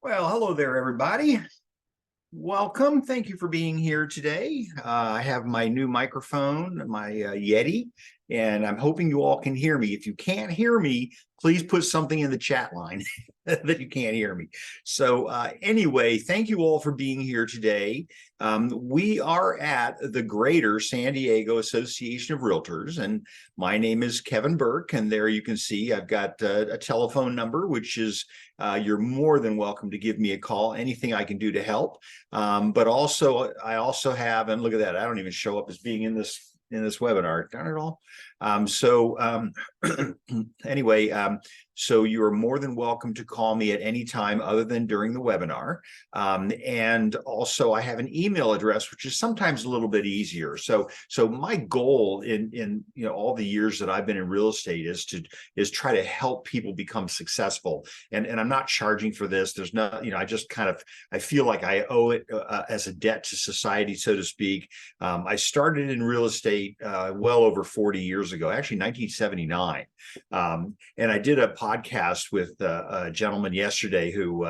Well, hello there, everybody. Welcome. Thank you for being here today. I have my new microphone, my Yeti, and I'm hoping you all can hear me. If you can't hear me, please put something in the chat line that you can't hear me. So anyway, thank you all for being here today. We are at the Greater San Diego Association of Realtors, and my name is Kevin Burke, and there you can see I've got a telephone number, which is you're more than welcome to give me a call. Anything I can do to help. But also, I also have, and look at that, I don't even show up as being in this webinar, darn it all. Anyway, so you are more than welcome to call me at any time other than during the webinar. And also I have an email address, which is sometimes a little bit easier. So my goal in all the years that I've been in real estate is try to help people become successful. And I'm not charging for this. There's no, I just I feel like I owe it as a debt to society, so to speak. I started in real estate well over 40 years ago, actually 1979. And I did a podcast with a gentleman yesterday who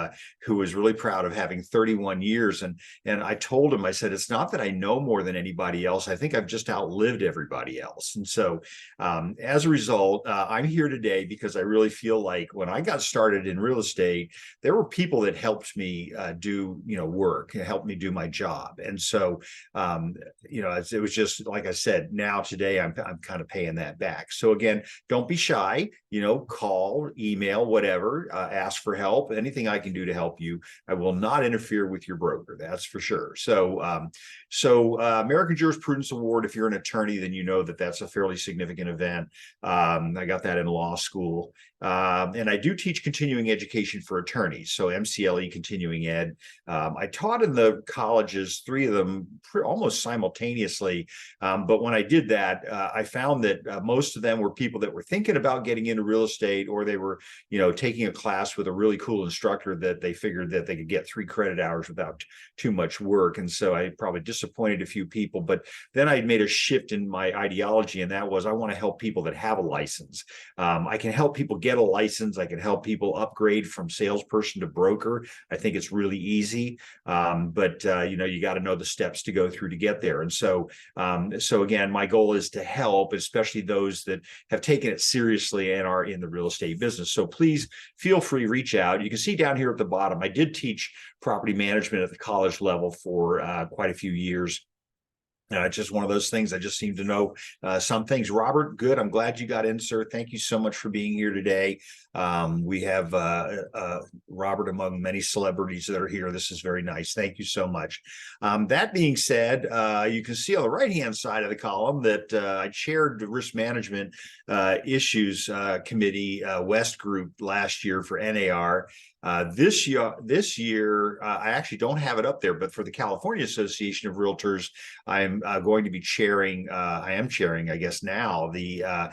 was really proud of having 31 years. And I told him, I said, it's not that I know more than anybody else. I think I've just outlived everybody else. And so as a result, I'm here today because I really feel like when I got started in real estate, there were people that helped me do, work and helped me do my job. And so, it was just, like I said, now today I'm kind of paying that back. So again, don't be shy, call, email, whatever, ask for help, anything I can do to help you. I will not interfere with your broker. That's for sure. So, American Jurisprudence Award, if you're an attorney, then you know that that's a fairly significant event. I got that in law school. And I do teach continuing education for attorneys. So MCLE continuing ed. I taught in the colleges, 3 of them almost simultaneously. But when I did that, I found that most of them were people that were thinking about getting into real estate, or they were, taking a class with a really cool instructor that they figured that they could get 3 credit hours without too much work. And so I probably disappointed a few people, but then I made a shift in my ideology. And that was, I want to help people that have a license. I can help people get a license. I can help people upgrade from salesperson to broker. I think it's really easy. But you got to know the steps to go through to get there. And so again, my goal is to help, especially those that have taken it seriously and are in the real estate business. So please feel free to reach out. You can see down here at the bottom, I did teach property management at the college level for quite a few years. It's just one of those things. I just seem to know some things. Robert, good. I'm glad you got in, sir. Thank you so much for being here today. We have Robert among many celebrities that are here. This is very nice. Thank you so much. That being said, you can see on the right-hand side of the column that I chaired the Risk Management Issues Committee West Group last year for NAR. This year, I actually don't have it up there, but for the California Association of Realtors, I'm going to be chairing, I am chairing, I guess now, the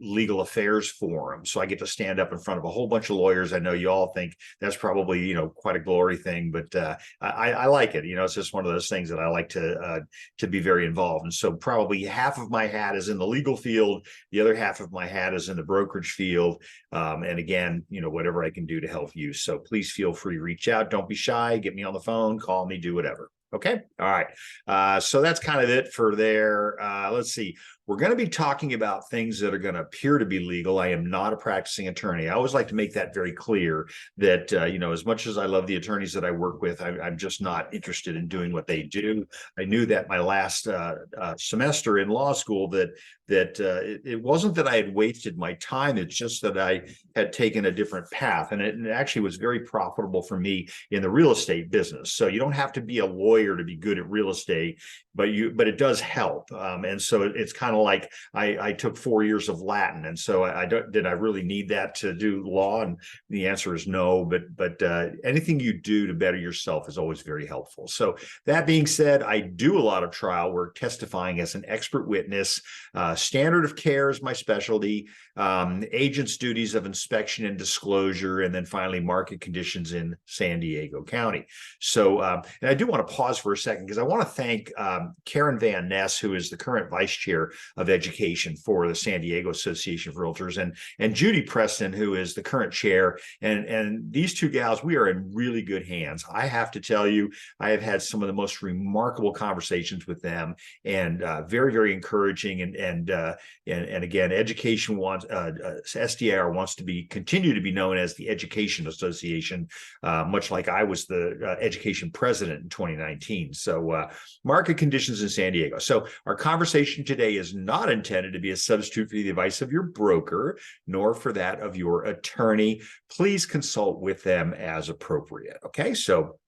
Legal Affairs Forum. So I get to stand up in front of a whole bunch of lawyers. I know you all think that's probably, quite a glory thing, but I like it. It's just one of those things that I like to be very involved. And so probably half of my hat is in the legal field. The other half of my hat is in the brokerage field. And again, whatever I can do to help you. So please feel free to reach out. Don't be shy. Get me on the phone, call me, do whatever. Okay. All right. So that's kind of it for there. Let's see. We're going to be talking about things that are going to appear to be legal. I am not a practicing attorney. I always like to make that very clear that, as much as I love the attorneys that I work with, I'm just not interested in doing what they do. I knew that my last semester in law school that it wasn't that I had wasted my time. It's just that I had taken a different path. And it actually was very profitable for me in the real estate business. So you don't have to be a lawyer to be good at real estate, but it does help. And so it's kind of like I took 4 years of Latin. And so did I really need that to do law? And the answer is no, but anything you do to better yourself is always very helpful. So that being said, I do a lot of trial work, testifying as an expert witness. Standard of care is my specialty. Agent's duties of inspection and disclosure, and then finally market conditions in San Diego County. So, and I do want to pause pause for a second because I want to thank Karen Van Ness, who is the current vice chair of education for the San Diego Association of Realtors, and Judy Preston, who is the current chair. And these two gals, we are in really good hands. I have to tell you, I have had some of the most remarkable conversations with them, and very, very encouraging. And again, education wants SDIR wants to continue to be known as the Education Association, much like I was the education president in 2019. So market conditions in San Diego. So our conversation today is not intended to be a substitute for the advice of your broker, nor for that of your attorney. Please consult with them as appropriate. Okay, so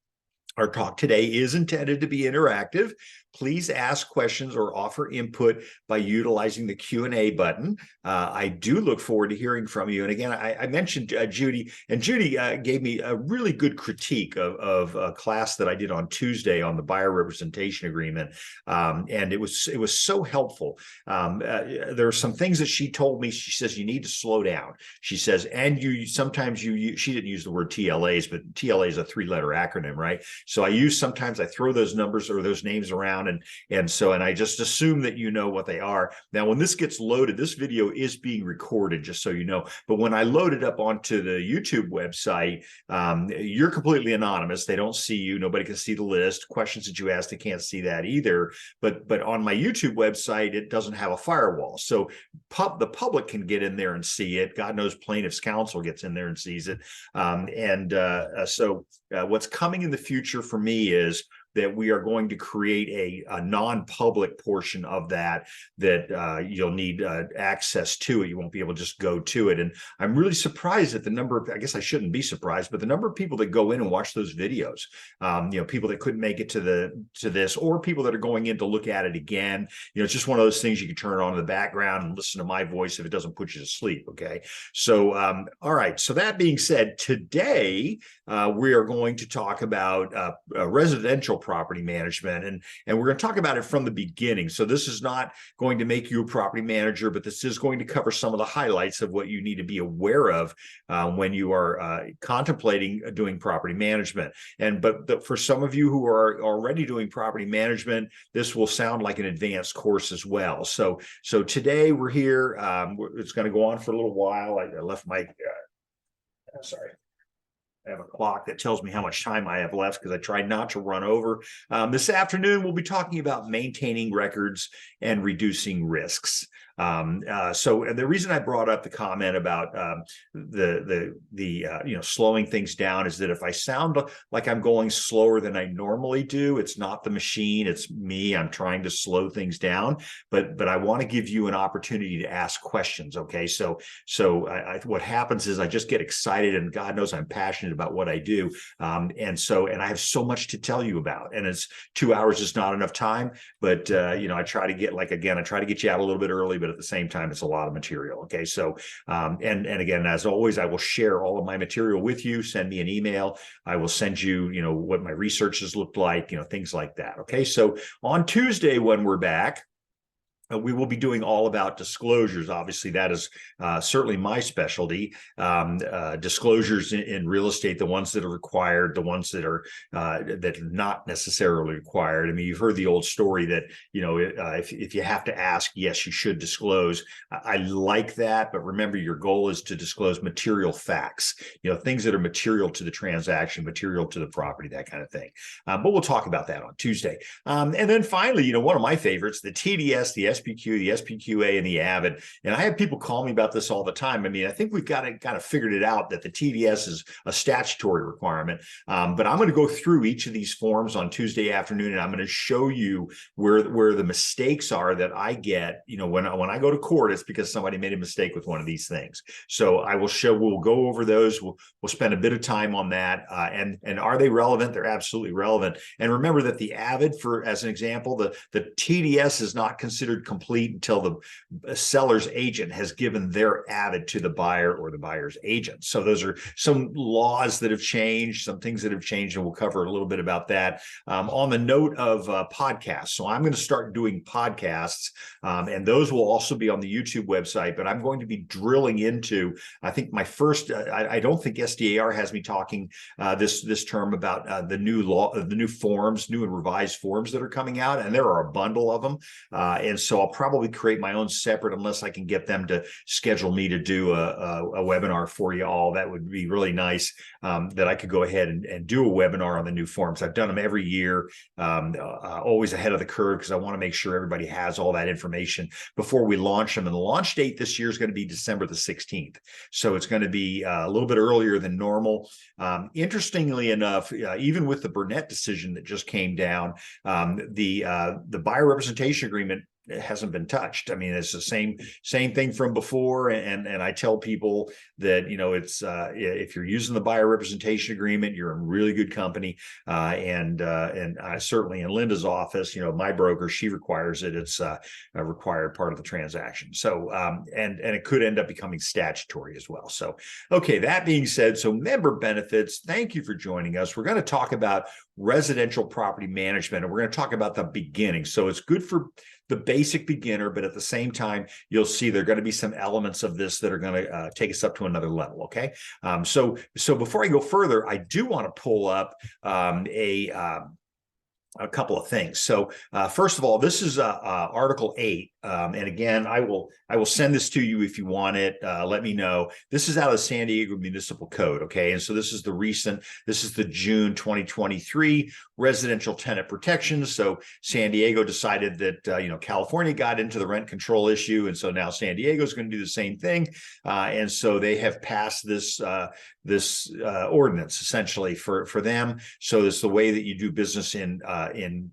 our talk today is intended to be interactive. Please ask questions or offer input by utilizing the Q&A button. I do look forward to hearing from you. And again, I mentioned Judy, and Judy gave me a really good critique of a class that I did on Tuesday on the buyer representation agreement. And it was so helpful. There are some things that she told me. She says, you need to slow down. She says, and sometimes she didn't use the word TLAs, but TLA is a 3-letter acronym, right? So sometimes I throw those numbers or those names around, and I just assume that you know what they are. Now, when this gets loaded, this video is being recorded, just so you know. But when I load it up onto the YouTube website, you're completely anonymous. They don't see you. Nobody can see the list. Questions that you ask, they can't see that either. But on my YouTube website, it doesn't have a firewall, so the public can get in there and see it. God knows plaintiff's counsel gets in there and sees it. So what's coming in the future for me is that we are going to create a non-public portion of that you'll need access to it. You won't be able to just go to it. And I'm really surprised at the number of, I guess I shouldn't be surprised, but the number of people that go in and watch those videos, people that couldn't make it to this, or people that are going in to look at it again. It's just one of those things you can turn on in the background and listen to my voice if it doesn't put you to sleep. Okay. So, all right. So that being said, today we are going to talk about residential property management, and we're going to talk about it from the beginning. So this is not going to make you a property manager, but this is going to cover some of the highlights of what you need to be aware of when you are contemplating doing property management. But for some of you who are already doing property management, this will sound like an advanced course as well. So today we're here. It's going to go on for a little while. I left my sorry. I have a clock that tells me how much time I have left because I tried not to run over. This afternoon, we'll be talking about maintaining records and reducing risks. So the reason I brought up the comment about slowing things down is that if I sound like I'm going slower than I normally do, it's not the machine, it's me. I'm trying to slow things down, but I want to give you an opportunity to ask questions. Okay, so what happens is I just get excited, and God knows I'm passionate about what I do, and I have so much to tell you about, and it's 2 hours is not enough time, but I try to get I try to get you out a little bit early, but at the same time, it's a lot of material. Okay. So, and again, as always, I will share all of my material with you. Send me an email. I will send you, what my research has looked like, things like that. Okay. So on Tuesday, when we're back, we will be doing all about disclosures. Obviously, that is certainly my specialty. Disclosures in real estate, the ones that are required, the ones that are not necessarily required. I mean, you've heard the old story that if you have to ask, yes, you should disclose. I like that, but remember, your goal is to disclose material facts. Things that are material to the transaction, material to the property, that kind of thing. But we'll talk about that on Tuesday. And then finally, one of my favorites, the TDS, the SPQ, the SPQA, and the AVID. And I have people call me about this all the time. I mean, I think we've got to kind of figured it out that the TDS is a statutory requirement. But I'm going to go through each of these forms on Tuesday afternoon, and I'm going to show you where the mistakes are that I get. When I go to court, it's because somebody made a mistake with one of these things. So we'll go over those. We'll spend a bit of time on that. And are they relevant? They're absolutely relevant. And remember that the AVID, as an example, the TDS is not considered considered complete until the seller's agent has given their avid to the buyer or the buyer's agent. So those are some laws that have changed, some things that have changed, and we'll cover a little bit about that. On the note of podcasts, so I'm going to start doing podcasts, and those will also be on the YouTube website, but I'm going to be drilling into, I think my first, I don't think SDAR has me talking this term about the new law, the new forms, new and revised forms that are coming out, and there are a bundle of them. And so I'll probably create my own separate, unless I can get them to schedule me to do a webinar for you all. That would be really nice, that I could go ahead and do a webinar on the new forms. I've done them every year, always ahead of the curve, because I want to make sure everybody has all that information before we launch them. And the launch date this year is going to be December the 16th. So it's going to be a little bit earlier than normal. Interestingly enough, even with the Burnett decision that just came down, the buyer representation agreement, it hasn't been touched. I mean, it's the same thing from before. And I tell people that, it's if you're using the buyer representation agreement, you're in really good company. And certainly in Linda's office, my broker, she requires it. It's a required part of the transaction. So and it could end up becoming statutory as well. So, okay, that being said, so member benefits, thank you for joining us. We're going to talk about residential property management, and we're going to talk about the beginning. So it's good for the basic beginner, but at the same time, you'll see there are going to be some elements of this that are going to take us up to another level. Okay. So before I go further, I do want to pull up a couple of things. So first of all, this is Article 8. And again, I will send this to you if you want it. Let me know. This is out of the San Diego Municipal Code. Okay. And so this is the June 2023 residential tenant protections. So San Diego decided that, California got into the rent control issue. And so now San Diego is going to do the same thing. And so they have passed this ordinance essentially for them. So it's the way that you do business in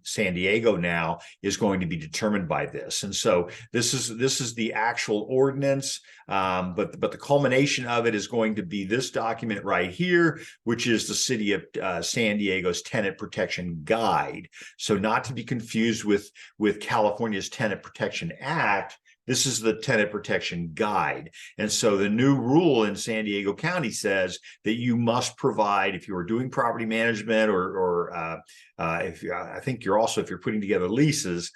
San Diego now is going to be determined by this. And so this is the actual ordinance, but the culmination of it is going to be this document right here, which is the City of San Diego's Tenant Protection Guide. So not to be confused with California's Tenant Protection Act. This is the Tenant Protection Guide. And so the new rule in San Diego County says that you must provide, if you are doing property management or if you're putting together leases,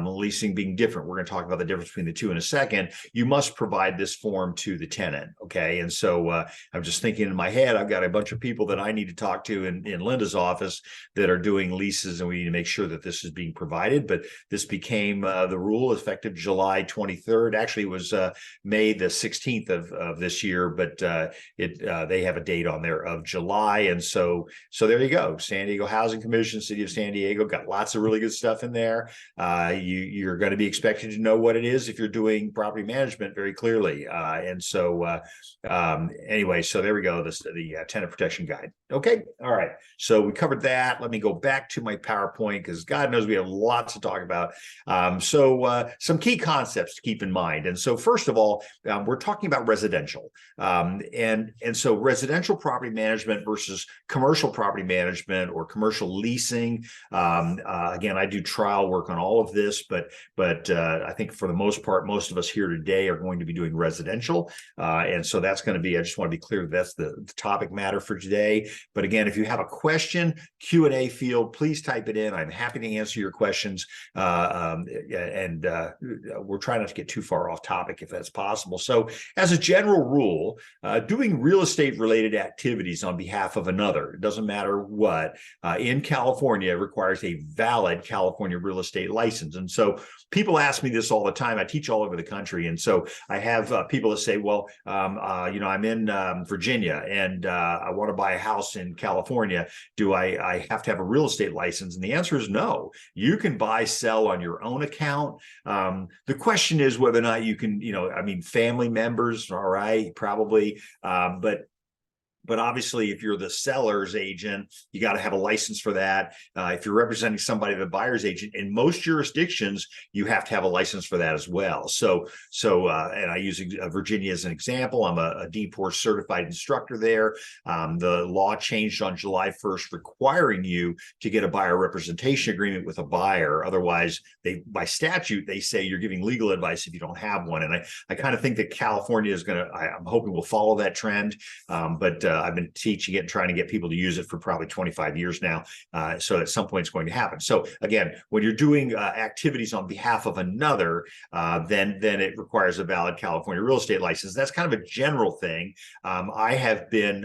leasing being different, we're going to talk about the difference between the two in a second, you must provide this form to the tenant. Okay. And so I'm just thinking in my head, I've got a bunch of people that I need to talk to in Linda's office that are doing leases, and we need to make sure that this is being provided. But this became the rule effective July 23rd. Actually, it was May the 16th of this year, but they have a date on there of July. And so there you go. San Diego Housing Commission, City of San Diego, got lots of really good stuff in there. You're going to be expected to know what it is if you're doing property management very clearly. Anyway, so there we go. The Tenant Protection Guide. Okay. All right. So we covered that. Let me go back to my PowerPoint, because God knows we have lots to talk about. Some key concepts to keep in mind. And so first of all, we're talking about residential. And so residential property management versus commercial property management or commercial leasing. Again, I do trial work on all of this, but I think for the most part, most of us here today are going to be doing residential. And so that's going to be, I just want to be clear, that's the topic matter for today. But again, if you have a question, Q&A field, please type it in. I'm happy to answer your questions. We're trying not to get too far off topic if that's possible. So as a general rule, doing real estate related activities on behalf of another, it doesn't matter what, in California requires a valid California real estate license. And so people ask me this all the time. I teach all over the country. And so I have people that say, well, I'm in Virginia and I want to buy a house in California. Do I have to have a real estate license? And the answer is no. You can buy, sell on your own account. The question is whether or not you can, family members, all right, probably, but But obviously, if you're the seller's agent, you got to have a license for that. If you're representing somebody, the buyer's agent, in most jurisdictions, you have to have a license for that as well. And I use Virginia as an example. I'm a DPOR certified instructor there. The law changed on July 1st, requiring you to get a buyer representation agreement with a buyer. Otherwise, by statute, they say you're giving legal advice if you don't have one. And I kind of think that California is I'm hoping will follow that trend. But I've been teaching it and trying to get people to use it for probably 25 years now. So at some point it's going to happen. So again, when you're doing activities on behalf of another, then it requires a valid California real estate license. That's kind of a general thing. I have been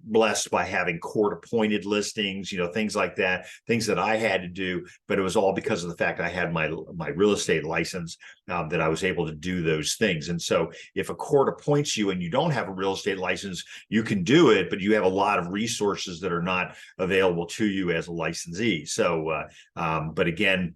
blessed by having court appointed listings, things like that, things that I had to do, but it was all because of the fact I had my real estate license, that I was able to do those things. And so if a court appoints you and you don't have a real estate license, you can do it, but you have a lot of resources that are not available to you as a licensee. So, but again,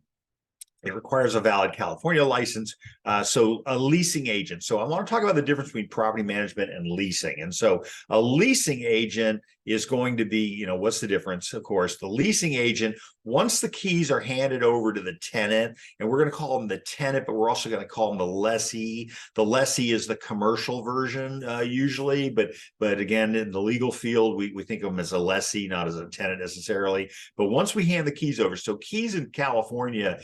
it requires a valid California license. So a leasing agent. So I want to talk about the difference between property management and leasing. And so a leasing agent is going to be, what's the difference? Of course, the leasing agent, once the keys are handed over to the tenant, and we're going to call them the tenant, but we're also going to call them the lessee. The lessee is the commercial version usually, but again, in the legal field, we think of them as a lessee, not as a tenant necessarily. But once we hand the keys over, so keys in California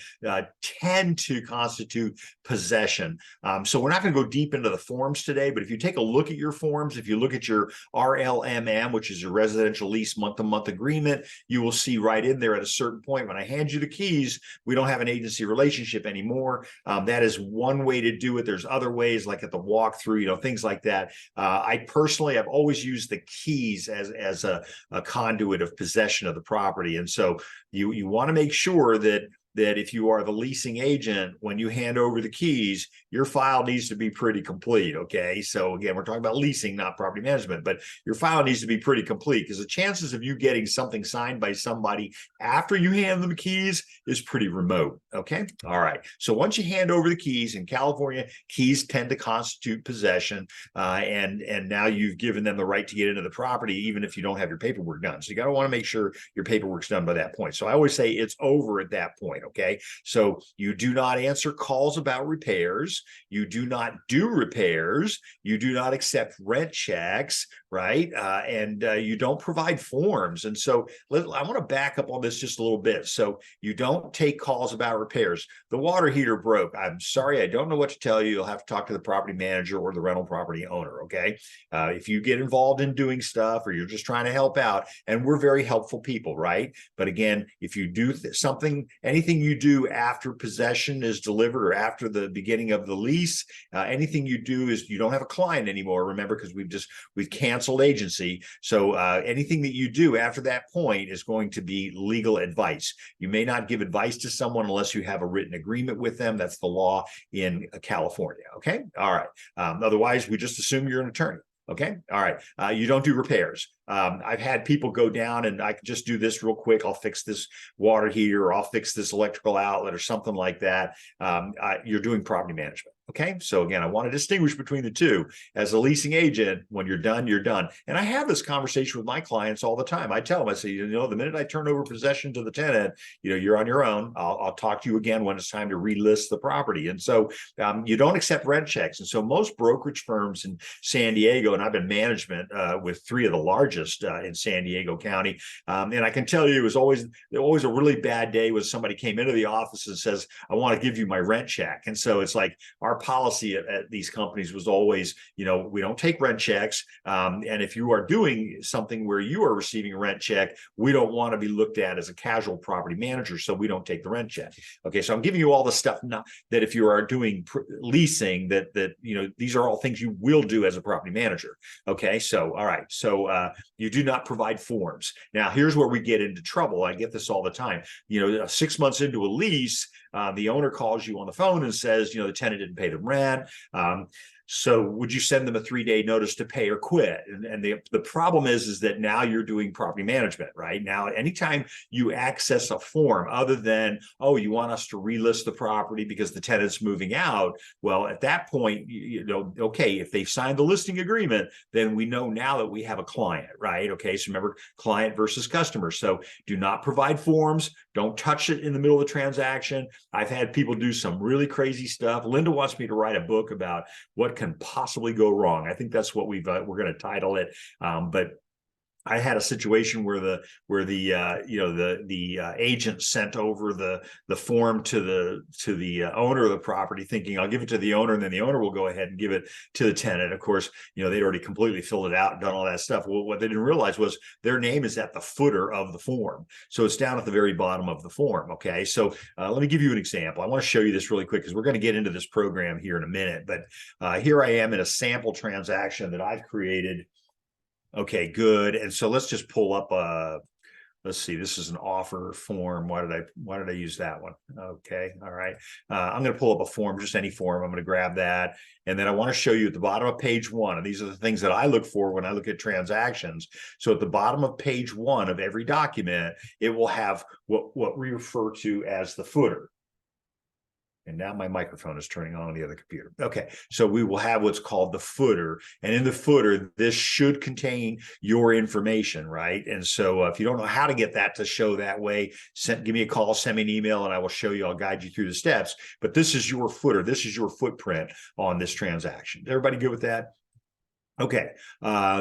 tend to constitute possession. So we're not going to go deep into the forms today, but if you take a look at your forms, if you look at your RLMM, which is your residential lease month-to-month agreement, you will see right in there at a certain point, when I hand you the keys, we don't have an agency relationship anymore. That is one way to do it. There's other ways, like at the walkthrough, things like that. I personally have always used the keys as a conduit of possession of the property. And so you want to make sure that if you are the leasing agent, when you hand over the keys, your file needs to be pretty complete, okay? So again, we're talking about leasing, not property management, but your file needs to be pretty complete, because the chances of you getting something signed by somebody after you hand them the keys is pretty remote, okay? All right, so once you hand over the keys, in California, keys tend to constitute possession, and now you've given them the right to get into the property, even if you don't have your paperwork done. So you gotta wanna make sure your paperwork's done by that point. So I always say it's over at that point. Okay, so you do not answer calls about repairs. You do not do repairs. You do not accept rent checks, right? And you don't provide forms. And so I want to back up on this just a little bit. So you don't take calls about repairs. The water heater broke. I'm sorry, I don't know what to tell you. You'll have to talk to the property manager or the rental property owner, okay? If you get involved in doing stuff, or you're just trying to help out, and we're very helpful people, right? But again, if you do anything you do after possession is delivered, or after the beginning of the lease, anything you do is, you don't have a client anymore, remember, because we've canceled agency. So anything that you do after that point is going to be legal advice. You may not give advice to someone unless you have a written agreement with them. That's the law in California, okay? All right. Otherwise, we just assume you're an attorney. Okay. All right. You don't do repairs. I've had people go down, and I can just do this real quick. I'll fix this water heater, or I'll fix this electrical outlet, or something like that. You're doing property management. Okay. So again, I want to distinguish between the two. As a leasing agent, when you're done, you're done. And I have this conversation with my clients all the time. I tell them, I say, the minute I turn over possession to the tenant, you're on your own. I'll talk to you again when it's time to relist the property. And so you don't accept rent checks. And so most brokerage firms in San Diego, and I've been management with 3 of the largest in San Diego County. And I can tell you, it was always a really bad day when somebody came into the office and says, I want to give you my rent check. And so it's like, our policy at these companies was always, we don't take rent checks. And if you are doing something where you are receiving a rent check, we don't want to be looked at as a casual property manager. So we don't take the rent check. Okay. So I'm giving you all the stuff now that if you are doing leasing, that these are all things you will do as a property manager. Okay. So, all right. So you do not provide forms. Now, here's where we get into trouble. I get this all the time. 6 months into a lease, the owner calls you on the phone and says, the tenant didn't pay the rent. So would you send them a 3-day notice to pay or quit? And the problem is that now you're doing property management, right? Now, anytime you access a form other than, oh, you want us to relist the property because the tenant's moving out. Well, at that point, you know, okay, if they've signed the listing agreement, then we know now that we have a client, right? Okay, so remember, client versus customer. So do not provide forms. Don't touch it in the middle of the transaction. I've had people do some really crazy stuff. Linda wants me to write a book about what can possibly go wrong. I think that's what we're going to title it. But I had a situation where the agent sent over the form to the owner of the property, thinking I'll give it to the owner, and then the owner will go ahead and give it to the tenant. Of course, you know, they'd already completely filled it out and done all that stuff. Well, what they didn't realize was their name is at the footer of the form, so it's down at the very bottom of the form. Okay, so let me give you an example. I want to show you this really quick because we're going to get into this program here in a minute. But here I am in a sample transaction that I've created. Okay, good. And so let's just pull up let's see, this is an offer form. Why did I use that one? Okay, all right. I'm going to pull up a form, just any form. I'm going to grab that. And then I want to show you at the bottom of page 1, and these are the things that I look for when I look at transactions. So at the bottom of page 1 of every document, it will have what we refer to as the footer. And now my microphone is turning on the other computer. Okay, so we will have what's called the footer. And in the footer, this should contain your information, right? And so if you don't know how to get that to show that way, give me a call, send me an email, and I will show you. I'll guide you through the steps. But this is your footer. This is your footprint on this transaction. Everybody good with that? Okay,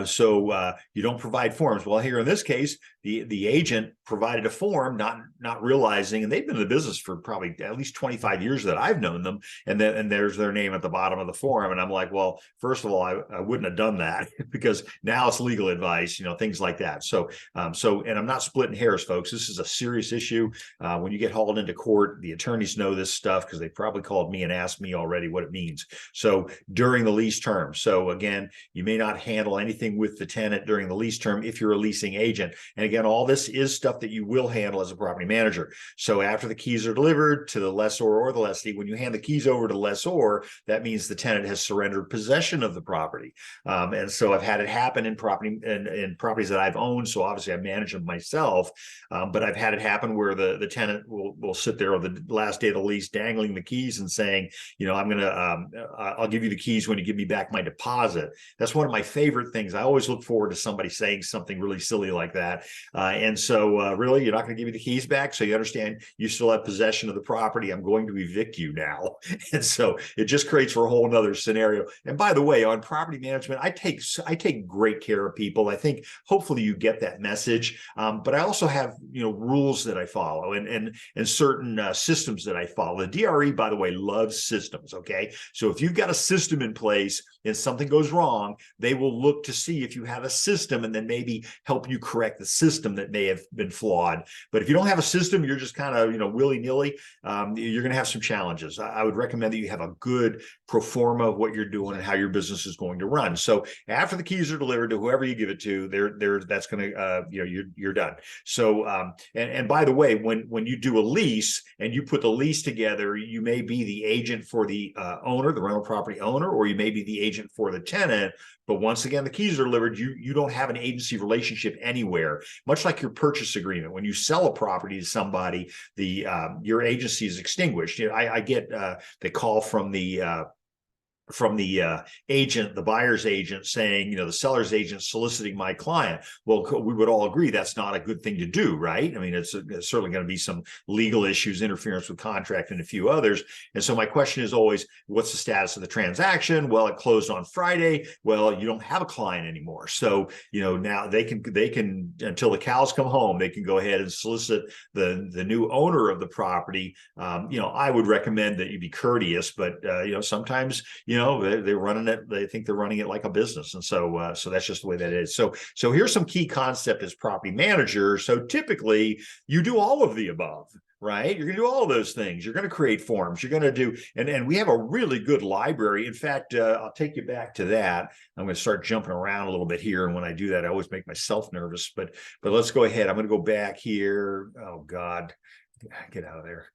so you don't provide forms. Well, here in this case, the agent provided a form, not realizing, and they've been in the business for probably at least 25 years that I've known them, and there's their name at the bottom of the form, and I'm like, well, first of all, I wouldn't have done that because now it's legal advice, you know, things like that. So and I'm not splitting hairs, folks. This is a serious issue. When you get hauled into court, the attorneys know this stuff because they probably called me and asked me already what it means. So during the lease term, so again, you may not handle anything with the tenant during the lease term if you're a leasing agent. And again, all this is stuff that you will handle as a property manager. So after the keys are delivered to the lessor or the lessee, when you hand the keys over to the lessor, that means the tenant has surrendered possession of the property. And so I've had it happen in properties that I've owned. So obviously I manage them myself, but I've had it happen where the tenant will sit there on the last day of the lease dangling the keys and saying, you know, I'll give you the keys when you give me back my deposit. That's one of my favorite things. I always look forward to somebody saying something really silly like that. And so really, you're not going to give me the keys back. So you understand you still have possession of the property. I'm going to evict you now. And so it just creates for a whole nother scenario. And by the way, on property management, I take great care of people. I think hopefully you get that message. But I also have, you know, rules that I follow and certain systems that I follow. The DRE, by the way, loves systems. Okay. So if you've got a system in place and something goes wrong, they will look to see if you have a system and then maybe help you correct the system that may have been flawed. But if you don't have a system, you're just kind of, you know, willy-nilly, you're going to have some challenges. I would recommend that you have a good pro forma of what you're doing and how your business is going to run. So after the keys are delivered to whoever you give it to, that's going to, you know, you're done. So, and by the way, when you do a lease and you put the lease together, you may be the agent for the owner, the rental property owner, or you may be the agent for the tenant. But once again, the keys are delivered. You don't have an agency relationship anywhere. Much like your purchase agreement, when you sell a property to somebody, your agency is extinguished. You know, I get the call from the agent, the buyer's agent, saying, you know, the seller's agent soliciting my client. Well, we would all agree that's not a good thing to do, right? I mean, it's certainly going to be some legal issues, interference with contract, and a few others. And so my question is always, what's the status of the transaction? Well, it closed on Friday. Well, you don't have a client anymore. So, you know, now they can until the cows come home, they can go ahead and solicit the new owner of the property. You know, I would recommend that you be courteous, but you know, sometimes, you know, they're running it. They think they're running it like a business. And so that's just the way that it is. So here's some key concept as property manager. So typically you do all of the above, right? You're going to do all of those things. You're going to create forms. You're going to do, and we have a really good library. In fact, I'll take you back to that. I'm going to start jumping around a little bit here. And when I do that, I always make myself nervous, but let's go ahead. I'm going to go back here. Oh God, get out of there.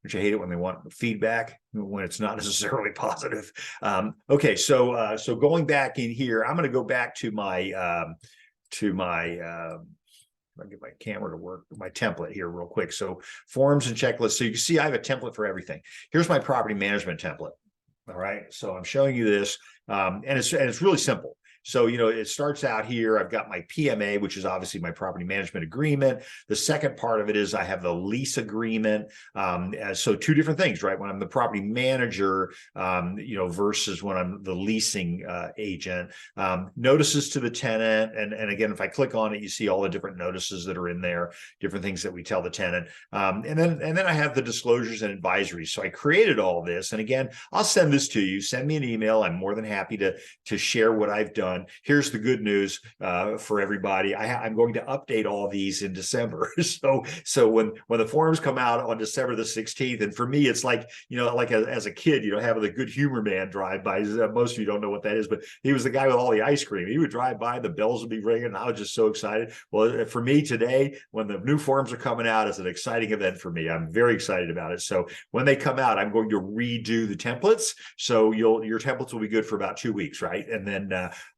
which I hate it when they want feedback when it's not necessarily positive. Okay, so going back in here, I'm going to go back to my I'll get my camera to work, my template here real quick. So forms and checklists. So you can see I have a template for everything. Here's my property management template. All right. So I'm showing you this, and it's really simple. So, it starts out here. I've got my PMA, which is obviously my property management agreement. The second part of it is I have the lease agreement. So two different things, right? When I'm the property manager, versus when I'm the leasing agent. Notices to the tenant. And again, if I click on it, you see all the different notices that are in there, different things that we tell the tenant. And then I have the disclosures and advisories. So I created all this. And again, I'll send this to you. Send me an email. I'm more than happy to share what I've done. Here's the good news for everybody. I'm going to update all these in December. So when the forms come out on December the 16th, and for me, it's like, as a kid, having the Good Humor Man drive by. Most of you don't know what that is, but he was the guy with all the ice cream. He would drive by, the bells would be ringing, and I was just so excited. Well, for me today, when the new forms are coming out, it's an exciting event for me. I'm very excited about it. So when they come out, I'm going to redo the templates. So your templates will be good for about 2 weeks, right? And then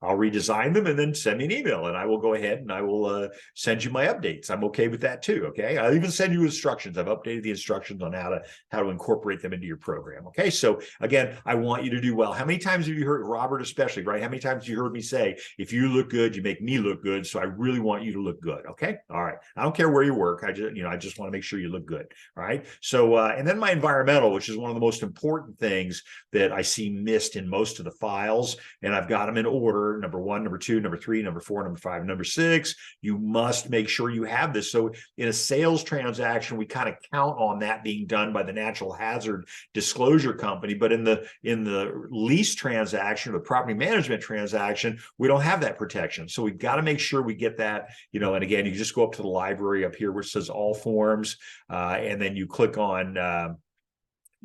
I'll redesign them and then send me an email, and I will go ahead and I will send you my updates. I'm okay with that too. Okay. I'll even send you instructions. I've updated the instructions on how to incorporate them into your program. Okay. So again, I want you to do well. How many times have you heard, Robert especially, right? How many times have you heard me say, if you look good, you make me look good. So I really want you to look good. Okay. All right. I don't care where you work. I just want to make sure you look good. All right. So, and then my environmental, which is one of the most important things that I see missed in most of the files, and I've got them in order. Number 1, number 2, number 3, number 4, number 5, number 6. You must make sure you have this. So in a sales transaction, we kind of count on that being done by the natural hazard disclosure company. But in the lease transaction, or the property management transaction, we don't have that protection. So we've got to make sure we get that, and again, you just go up to the library up here, which says all forms, and then you click on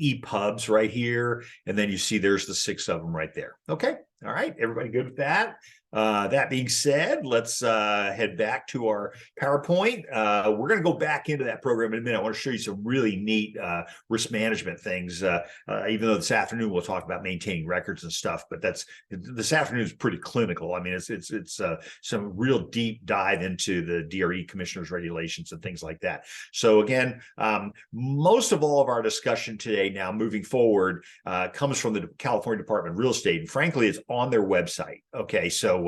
EPUBs right here, and then you see there's the 6 of them right there. Okay. All right. Everybody good with that? That being said, let's head back to our PowerPoint. We're going to go back into that program in a minute. I want to show you some really neat risk management things, even though this afternoon we'll talk about maintaining records and stuff, but this afternoon is pretty clinical. I mean, it's some real deep dive into the DRE commissioner's regulations and things like that. So again, most of all of our discussion today now moving forward comes from the California Department of Real Estate. And frankly, it's on their website. Okay. So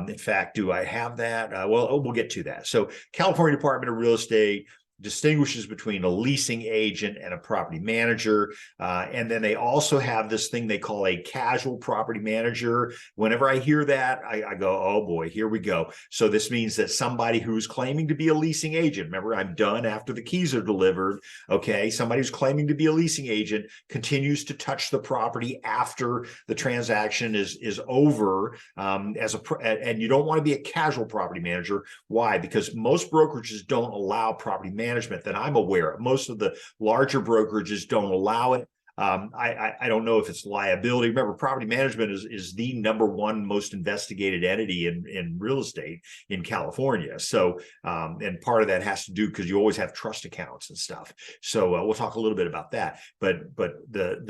in fact, do I have that? Well, we'll get to that. So California Department of Real Estate distinguishes between a leasing agent and a property manager. And then they also have this thing they call a casual property manager. Whenever I hear that, I go, oh boy, here we go. So this means that somebody who's claiming to be a leasing agent, remember, I'm done after the keys are delivered. Okay. Somebody who's claiming to be a leasing agent continues to touch the property after the transaction is over, and you don't want to be a casual property manager. Why? Because most brokerages don't allow property management that I'm aware of. Most of the larger brokerages don't allow it. I don't know if it's liability. Remember, property management is the #1 most investigated entity in real estate in California. So, and part of that has to do because you always have trust accounts and stuff. So we'll talk a little bit about that. But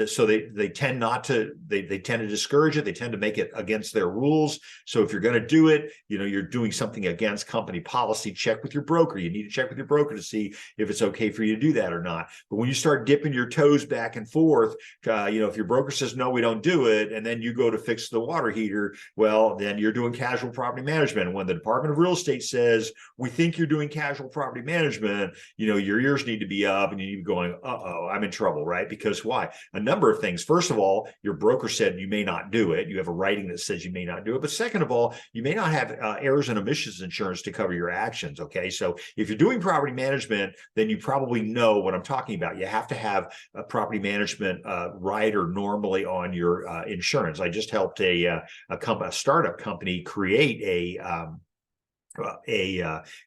so they tend not to, they tend to discourage it. They tend to make it against their rules. So if you're going to do it, you're doing something against company policy, check with your broker. You need to check with your broker to see if it's okay for you to do that or not. But when you start dipping your toes back and forth, if your broker says, no, we don't do it, and then you go to fix the water heater, well, then you're doing casual property management. And when the Department of Real Estate says, we think you're doing casual property management, your ears need to be up and you need to be going, uh-oh, I'm in trouble, right? Because why? A number of things. First of all, your broker said you may not do it. You have a writing that says you may not do it. But second of all, you may not have errors and omissions insurance to cover your actions, okay? So if you're doing property management, then you probably know what I'm talking about. You have to have a property management rider normally on your insurance. I just helped a startup company create a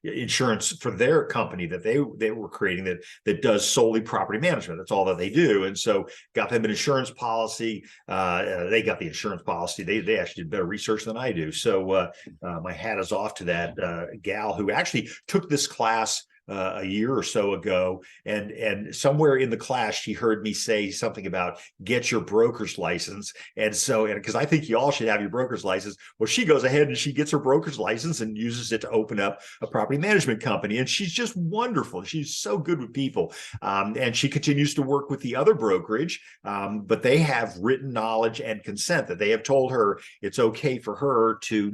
insurance for their company that they were creating that does solely property management. That's all that they do. And so got them an insurance policy. They got the insurance policy. They actually did better research than I do. So my hat is off to that gal who actually took this class a year or so ago, and somewhere in the class she heard me say something about get your broker's license, and because I think you all should have your broker's license. Well, she goes ahead and she gets her broker's license and uses it to open up a property management company, and she's just wonderful. She's so good with people, and she continues to work with the other brokerage, but they have written knowledge and consent that they have told her it's okay for her to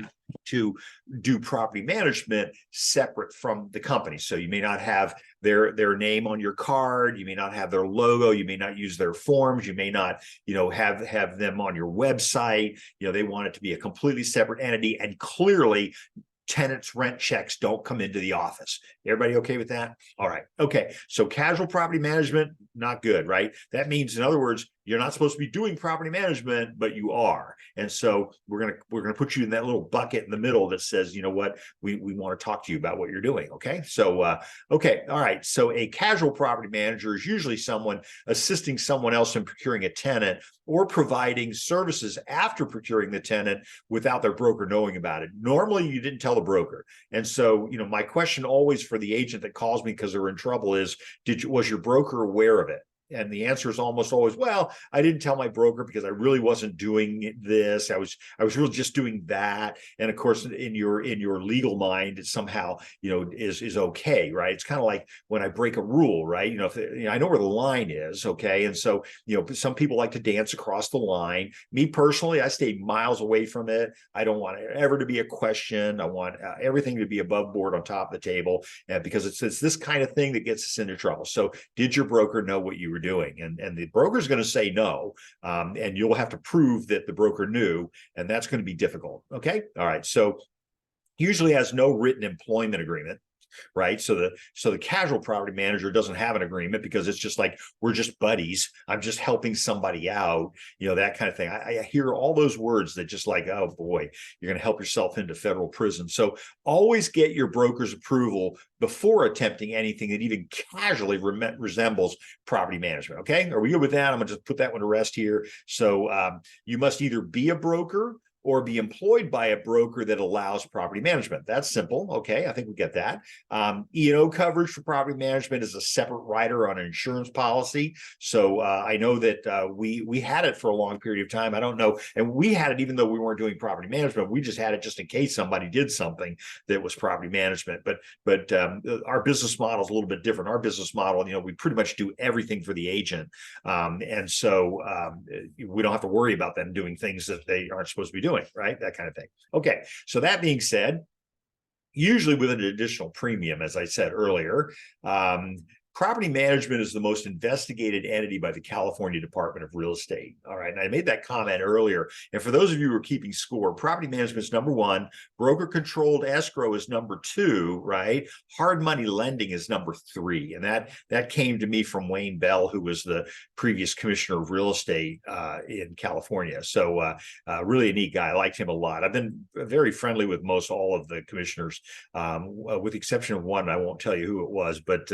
do property management separate from the company. So you may not have their name on your card, you may not have their logo, you may not use their forms, you may not, have them on your website. They want it to be a completely separate entity, and clearly tenants' rent checks don't come into the office. Everybody okay with that? All right. Okay. So casual property management, not good, right? That means, in other words, you're not supposed to be doing property management, but you are. And so we're gonna put you in that little bucket in the middle that says, you know what, we want to talk to you about what you're doing. Okay. So okay, all right. So a casual property manager is usually someone assisting someone else in procuring a tenant or providing services after procuring the tenant without their broker knowing about it. Normally, you didn't tell the broker. And so, my question always for the agent that calls me because they're in trouble is, was your broker aware of it? And the answer is almost always, well, I didn't tell my broker because I really wasn't doing this. I was really just doing that. And of course, in your legal mind, it somehow, is okay, right? It's kind of like when I break a rule, right? I know where the line is, okay? And so, some people like to dance across the line. Me personally, I stay miles away from it. I don't want it ever to be a question. I want everything to be above board on top of the table, because it's this kind of thing that gets us into trouble. So did your broker know what you were doing? And the broker's going to say no, and you'll have to prove that the broker knew, and that's going to be difficult. Okay. All right. So usually has no written employment agreement, right? So the casual property manager doesn't have an agreement because it's just like, we're just buddies. I'm just helping somebody out, that kind of thing. I hear all those words that just like, oh boy, you're going to help yourself into federal prison. So always get your broker's approval before attempting anything that even casually resembles property management. Okay. Are we good with that? I'm going to just put that one to rest here. So you must either be a broker or be employed by a broker that allows property management. That's simple. Okay, I think we get that. E&O coverage for property management is a separate rider on an insurance policy. So I know that we had it for a long period of time. I don't know, and we had it even though we weren't doing property management. We just had it just in case somebody did something that was property management. But our business model is a little bit different. Our business model, we pretty much do everything for the agent, and so we don't have to worry about them doing things that they aren't supposed to be doing. Right? That kind of thing. Okay. So that being said, usually with an additional premium, as I said earlier, property management is the most investigated entity by the California Department of Real Estate. All right. And I made that comment earlier. And for those of you who are keeping score, property management is number one, broker controlled escrow is number two, right? Hard money lending is number three. And that came to me from Wayne Bell, who was the previous commissioner of real estate in California. So really a neat guy. I liked him a lot. I've been very friendly with most all of the commissioners, with the exception of one. I won't tell you who it was, but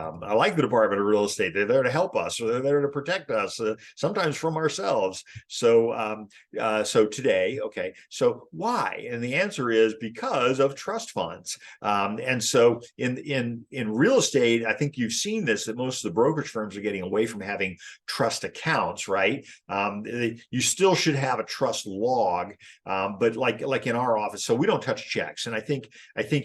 I like the Department of Real Estate. They're there to help us, or they're there to protect us, sometimes from ourselves. So, so today, okay. So why? And the answer is because of trust funds. And so in real estate, I think you've seen this, that most of the brokerage firms are getting away from having trust accounts, right? You still should have a trust log, but like in our office, so we don't touch checks. And I think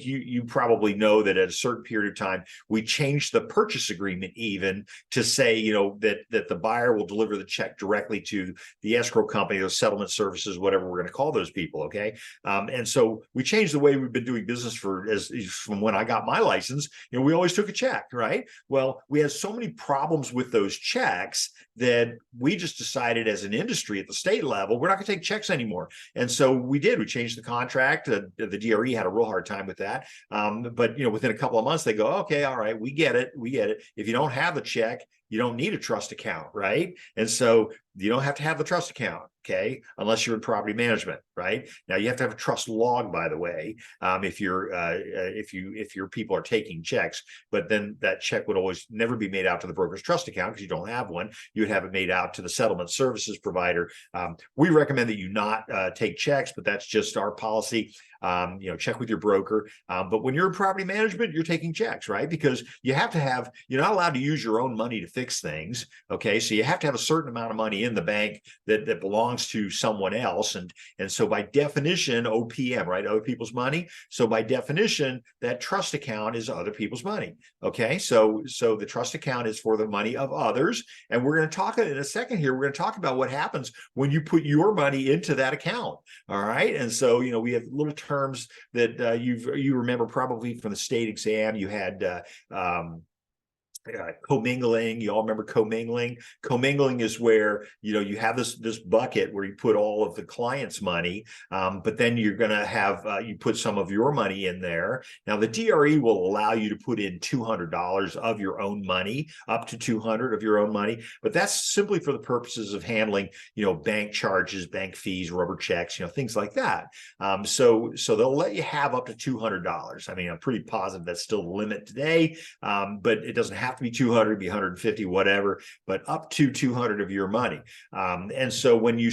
you probably know that at a certain period of time, we changed the purchase agreement even to say, that the buyer will deliver the check directly to the escrow company, those settlement services, whatever we're going to call those people. Okay. And so we changed the way we've been doing business from when I got my license. We always took a check, right? Well, we had so many problems with those checks that we just decided as an industry at the state level, we're not going to take checks anymore. And so we changed the contract. The DRE had a real hard time with that. But within a couple of months, they go, okay, all right, we get it. If you don't have a check, you don't need a trust account, right? And so you don't have to have the trust account, okay, unless you're in property management, right? Now you have to have a trust log, by the way, if your people are taking checks, but then that check would always never be made out to the broker's trust account because you don't have one. You would have it made out to the settlement services provider. We recommend that you not take checks, but that's just our policy. check with your broker. But when you're in property management, you're taking checks, right? Because you have to have, you're not allowed to use your own money to fix things. Okay. So you have to have a certain amount of money in the bank that belongs to someone else. And so by definition, OPM, right? Other people's money. So by definition, that trust account is other people's money. Okay. So the trust account is for the money of others. And we're going to talk in a second here. We're going to talk about what happens when you put your money into that account. All right. And so, we have little terms that you remember probably from the state exam. You had commingling. You all remember commingling? Commingling is where you have this bucket where you put all of the client's money, but then you're going to have you put some of your money in there. Now the DRE will allow you to put in $200 of your own money, up to $200 of your own money, but that's simply for the purposes of handling bank charges, bank fees, rubber checks, things like that. So they'll let you have up to $200. I mean, I'm pretty positive that's still the limit today, but it doesn't have to be 200, be 150, whatever, but up to 200 of your money. And so when you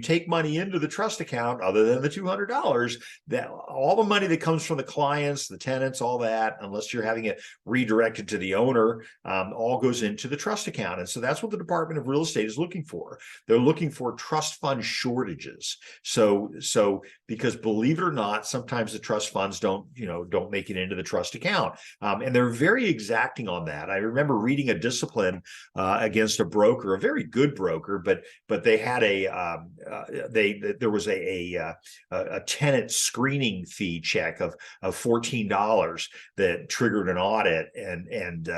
take money into the trust account, other than the $200, that all the money that comes from the clients, the tenants, all that, unless you're having it redirected to the owner, all goes into the trust account. And so that's what the Department of Real Estate is looking for. They're looking for trust fund shortages. So because believe it or not, sometimes the trust funds don't make it into the trust account. And they're very exacting on that. I remember reading a discipline against a broker, a very good broker, but they had there was a tenant screening fee check of $14 that triggered an audit, and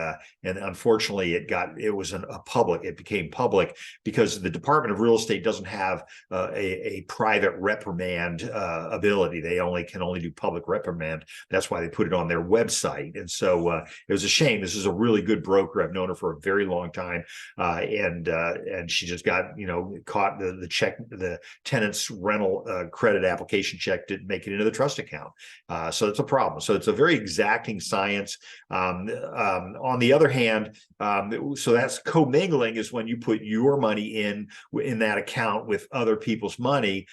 unfortunately it became public because the Department of Real Estate doesn't have a private reprimand ability. They can only do public reprimand. That's why they put it on their website. And so it was a shame. This is a really good broker. I've known her for a very long time, and she just got caught the check, the tenant's rental credit application check didn't make it into the trust account. So it's a problem. So it's a very exacting science. On the other hand, so that's commingling, is when you put your money in that account with other people's money.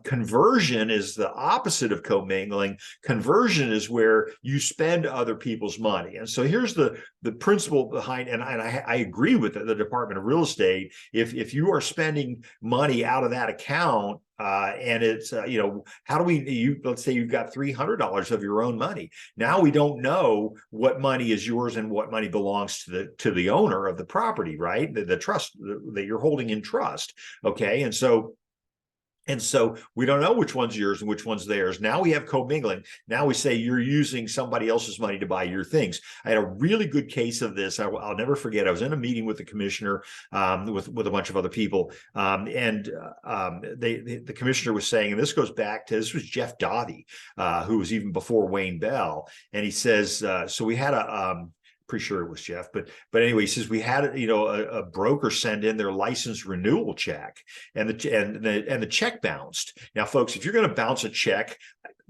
Conversion is the opposite of commingling. Conversion is where you spend other people's money. And so here's the principle behind, and I agree with the Department of Real Estate. If you are spending money out of that account, and it's how do let's say you've got $300 of your own money. Now we don't know what money is yours and what money belongs to the owner of the property, right? The trust that you're holding in trust. Okay, and so we don't know which one's yours and which one's theirs. Now we have commingling. Now we say you're using somebody else's money to buy your things. I had a really good case of this. I'll never forget. I was in a meeting with the commissioner, with a bunch of other people, and the commissioner was saying, and this goes back to, this was Jeff Dottie, who was even before Wayne Bell, and he says, so we had pretty sure it was Jeff, but anyway, he says we had a broker send in their license renewal check, and the check bounced. Now, folks, if you're going to bounce a check,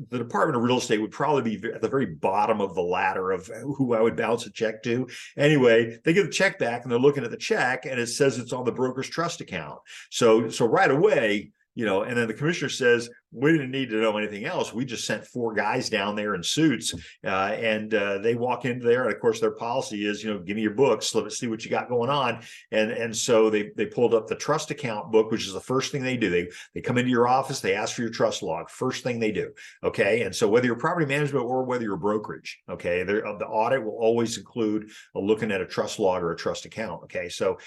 the Department of Real Estate would probably be at the very bottom of the ladder of who I would bounce a check to. Anyway, they get the check back and they're looking at the check and it says it's on the broker's trust account. So right away, and then the commissioner says, we didn't need to know anything else. We just sent 4 guys down there in suits, and they walk into there. And of course, their policy is, give me your books, let's see what you got going on. And so they pulled up the trust account book, which is the first thing they do. They come into your office, they ask for your trust log, first thing they do. Okay. And so whether you're property management or whether you're brokerage, okay, the audit will always include looking at a trust log or a trust account. Okay. So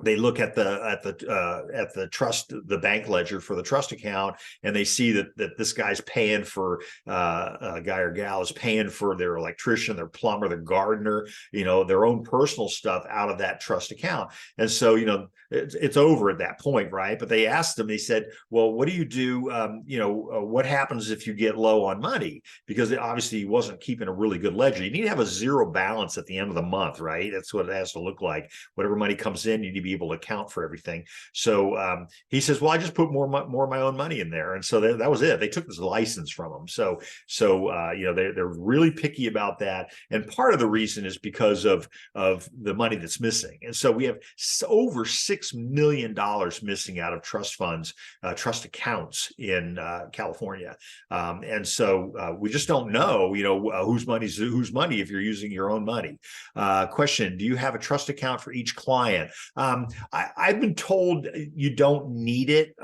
they look at the trust, the bank ledger for the trust account, and they see that this guy's paying for a guy or gal is paying for their electrician, their plumber, their gardener, their own personal stuff out of that trust account. And so it's over at that point, right? But they asked them, they said, well, what do you do? What happens if you get low on money? Because obviously he wasn't keeping a really good ledger. You need to have a zero balance at the end of the month, right? That's what it has to look like. Whatever money comes in, you need to be be able to account for everything. So he says, well, I just put more of my own money in there. And so that was it. They took this license from him. So they're really picky about that. And part of the reason is because of the money that's missing. And so we have over $6 million missing out of trust funds, trust accounts in California. And so we just don't know, whose money's whose money if you're using your own money. Question, do you have a trust account for each client? I've been told you don't need it.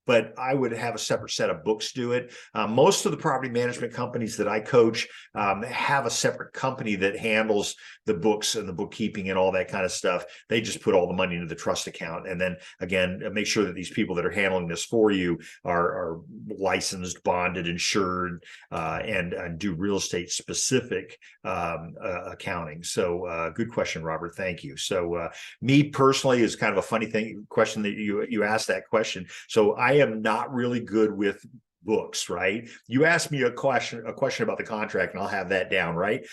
But I would have a separate set of books do it. Most of the property management companies that I coach have a separate company that handles the books and the bookkeeping and all that kind of stuff. They just put all the money into the trust account. And then again, make sure that these people that are handling this for you are licensed, bonded, insured, and do real estate specific accounting. So good question, Robert. Thank you. So me personally is kind of a funny question that you asked that question. So I am not really good with books, right? You asked me a question about the contract and I'll have that down, right?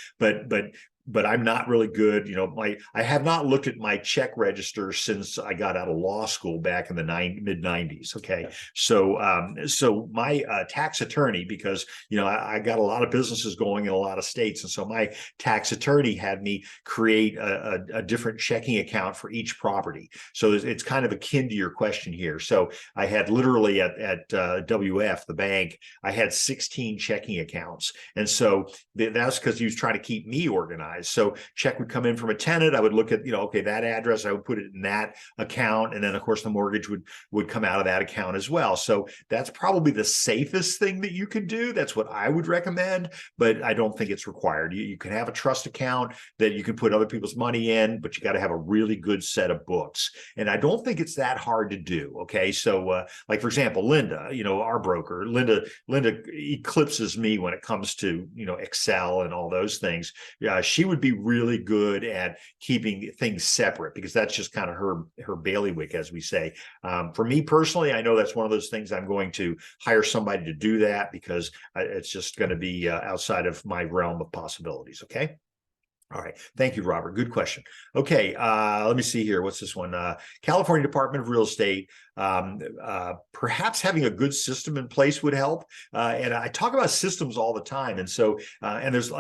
But I'm not really good. I have not looked at my check register since I got out of law school back in the mid 90s. Okay. So my tax attorney, because, I got a lot of businesses going in a lot of states. And so my tax attorney had me create a different checking account for each property. So it's kind of akin to your question here. So I had literally at WF, the bank, I had 16 checking accounts. And so that's because he was trying to keep me organized. So check would come in from a tenant. I would look at, okay, that address, I would put it in that account. And then of course the mortgage would come out of that account as well. So that's probably the safest thing that you could do. That's what I would recommend, but I don't think it's required. You can have a trust account that you can put other people's money in, but you got to have a really good set of books. And I don't think it's that hard to do. Okay. So like for example, Linda, our broker, Linda eclipses me when it comes to, Excel and all those things. She would be really good at keeping things separate because that's just kind of her bailiwick, as we say. For me personally, I know that's one of those things I'm going to hire somebody to do that because it's just going to be outside of my realm of possibilities. Okay. All right. Thank you, Robert. Good question. Okay. Let me see here. What's this one? California Department of Real Estate. Perhaps having a good system in place would help. And I talk about systems all the time. And so, and there's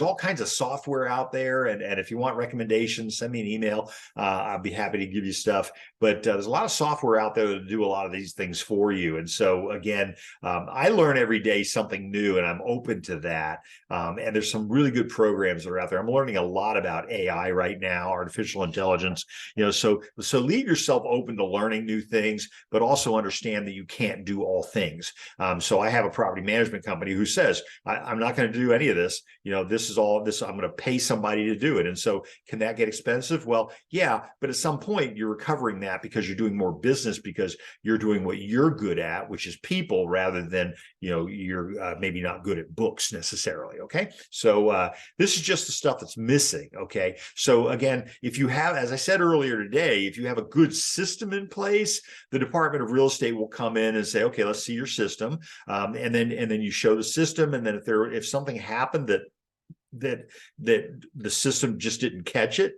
all kinds of software out there. And if you want recommendations, send me an email. I'll be happy to give you stuff. But there's a lot of software out there that do a lot of these things for you. And so again, I learn every day something new and I'm open to that. And there's some really good programs that are out there. I'm learning a lot about AI right now, artificial intelligence, so leave yourself open to learning new things, but also understand that you can't do all things. So I have a property management company who says, I'm not going to do any of this. This is all this, I'm going to pay somebody to do it. And so can that get expensive? Well, yeah, but at some point you're recovering that because you're doing more business because you're doing what you're good at, which is people rather than, you're maybe not good at books necessarily. Okay. So this is just the stuff that's missing. Okay. So again, if you have, as I said earlier today, if you have a good system in place, the Department of Real Estate will come in and say, okay, let's see your system. And then you show the system. And then if something happened that the system just didn't catch it,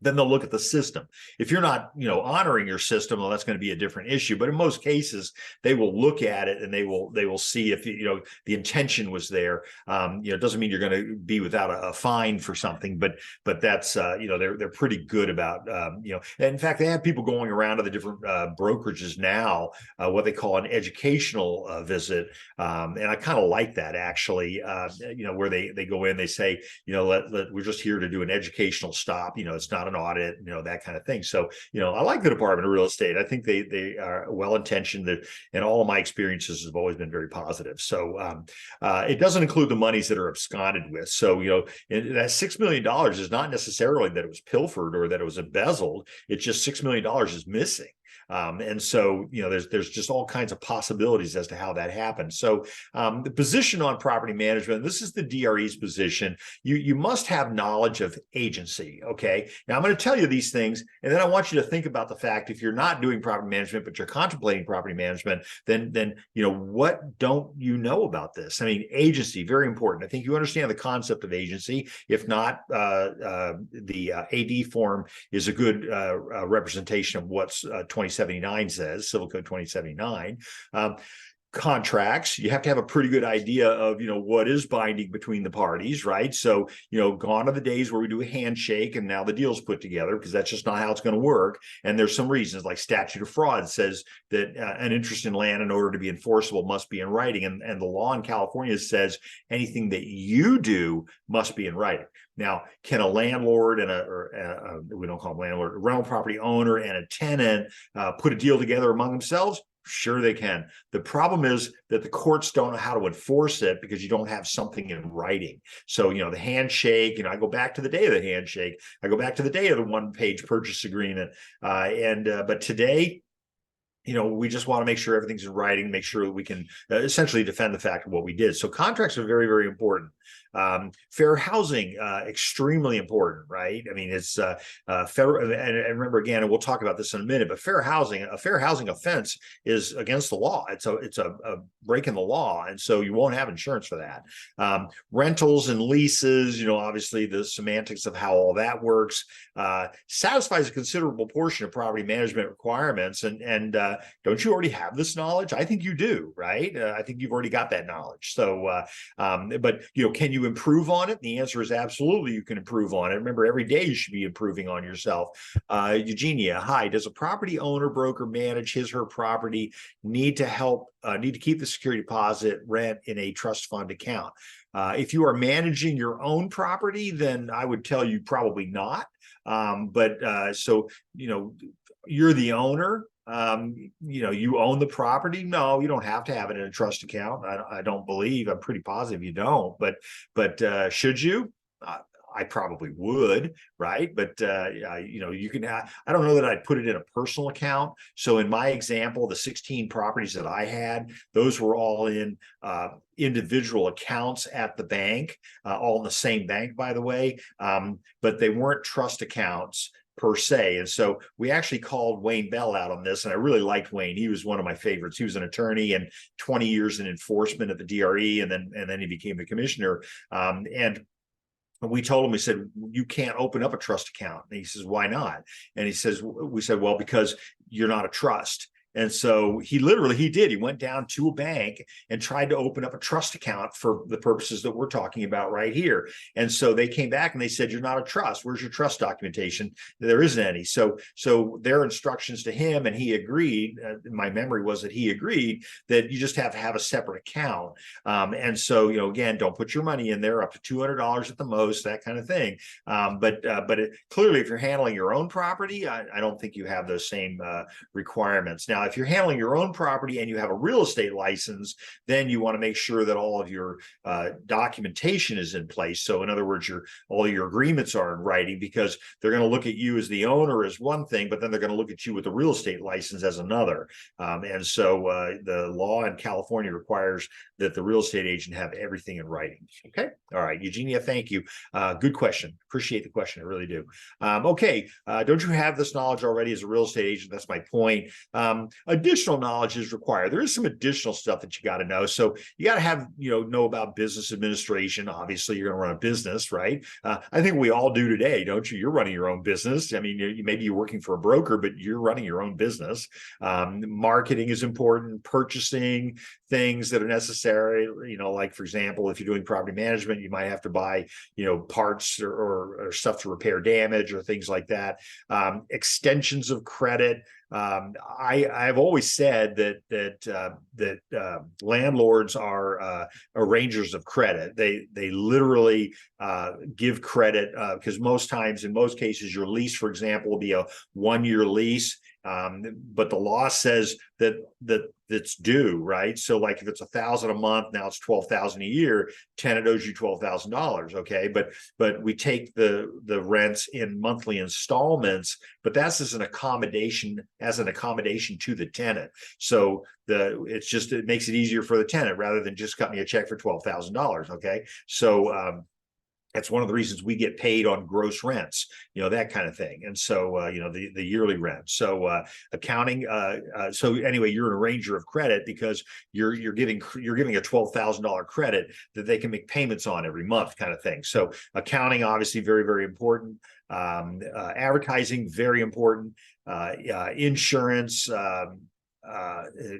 then they'll look at the system. If you're not, honoring your system, well, that's going to be a different issue. But in most cases, they will look at it and they will see if the intention was there. It doesn't mean you're going to be without a fine for something, but that's they're pretty good about and in fact, they have people going around to the different brokerages now, what they call an educational visit, and I kind of like that actually. Where they go in, they say, we're just here to do an educational stop. It's not an audit, that kind of thing. So, I like the Department of Real Estate. I think they are well-intentioned, and all of my experiences have always been very positive. So it doesn't include the monies that are absconded with. So, that $6 million is not necessarily that it was pilfered or that it was embezzled. It's just $6 million is missing. And so, there's just all kinds of possibilities as to how that happens. So the position on property management, this is the DRE's position. You must have knowledge of agency. Okay. Now I'm going to tell you these things, and then I want you to think about the fact, if you're not doing property management, but you're contemplating property management, then what don't you know about this? I mean, agency, very important. I think you understand the concept of agency. If not, the AD form is a good representation of what's 2079 says, Civil Code 2079. Contracts, you have to have a pretty good idea of what is binding between the parties, right? So gone are the days where we do a handshake and now the deal's put together, because that's just not how it's going to work. And there's some reasons, like statute of fraud says that an interest in land, in order to be enforceable, must be in writing, and the law in California says anything that you do must be in writing. Now, can a landlord and we don't call them landlord, a rental property owner and a tenant put a deal together among themselves? Sure, they can. The problem is that the courts don't know how to enforce it because you don't have something in writing. So, the handshake, I go back to the day of the handshake. I go back to the day of the one-page purchase agreement. But today, we just want to make sure everything's in writing, make sure that we can essentially defend the fact of what we did. So contracts are very, very important. Fair housing, extremely important, right? I mean, it's fair. And remember, again, and we'll talk about this in a minute, but a fair housing offense is against the law. It's a break in the law. And so you won't have insurance for that. Rentals and leases, obviously the semantics of how all that works, satisfies a considerable portion of property management requirements. And don't you already have this knowledge? I think you do, right? I think you've already got that knowledge. So, but can you improve on it? The answer is absolutely you can improve on it. Remember, every day you should be improving on yourself. Eugenia, hi. Does a property owner broker manage his or her property need to keep the security deposit rent in a trust fund account? If you are managing your own property, then I would tell you probably not. So you're the owner. You own the property. No, you don't have to have it in a trust account. I don't believe. I'm pretty positive you don't. But should you? I probably would, right? But you can. I don't know that I'd put it in a personal account. So in my example, the 16 properties that I had, those were all in individual accounts at the bank, all in the same bank, by the way. But they weren't trust accounts per se. And so we actually called Wayne Bell out on this, and I really liked Wayne. He was one of my favorites. He was an attorney and 20 years in enforcement at the DRE, and then he became the commissioner. And we told him, we said, you can't open up a trust account. And he says, why not? And we said, well, because you're not a trust. And so he did. He went down to a bank and tried to open up a trust account for the purposes that we're talking about right here. And so they came back and they said, you're not a trust. Where's your trust documentation? There isn't any. So their instructions to him, and he agreed, my memory was that he agreed that you just have to have a separate account. And so, again, don't put your money in there, up to $200 at the most, that kind of thing. But clearly, if you're handling your own property, I don't think you have those same requirements. Now, if you're handling your own property and you have a real estate license, then you want to make sure that all of your documentation is in place. So in other words, all your agreements are in writing, because they're going to look at you as the owner as one thing, but then they're going to look at you with the real estate license as another. And so the law in California requires that the real estate agent have everything in writing. Okay. All right. Eugenia, thank you. Good question. Appreciate the question. I really do. Okay. Don't you have this knowledge already as a real estate agent? That's my point. Additional knowledge is required. There is some additional stuff that you got to know. So you got to have, know about business administration. Obviously, you're going to run a business, right? I think we all do today, don't you? You're running your own business. I mean, maybe you're working for a broker, but you're running your own business. Marketing is important. Purchasing things that are necessary. Like, for example, if you're doing property management, you might have to buy, parts or stuff to repair damage or things like that. Extensions of credit. I've always said that landlords are arrangers of credit. They literally give credit because most times, in most cases, your lease, for example, will be a 1-year lease. But the law says that that's due, right? So like if it's $1,000 a month, now it's $12,000 a year, tenant owes you $12,000. Okay. But we take the rents in monthly installments, but that's as an accommodation to the tenant. So it makes it easier for the tenant rather than just cut me a check for $12,000. Okay. So that's one of the reasons we get paid on gross rents, that kind of thing. And so, the yearly rent. So accounting. So anyway, you're an arranger of credit because you're giving a $12,000 credit that they can make payments on every month, kind of thing. So accounting, obviously, very, very important. Advertising, very important. Insurance.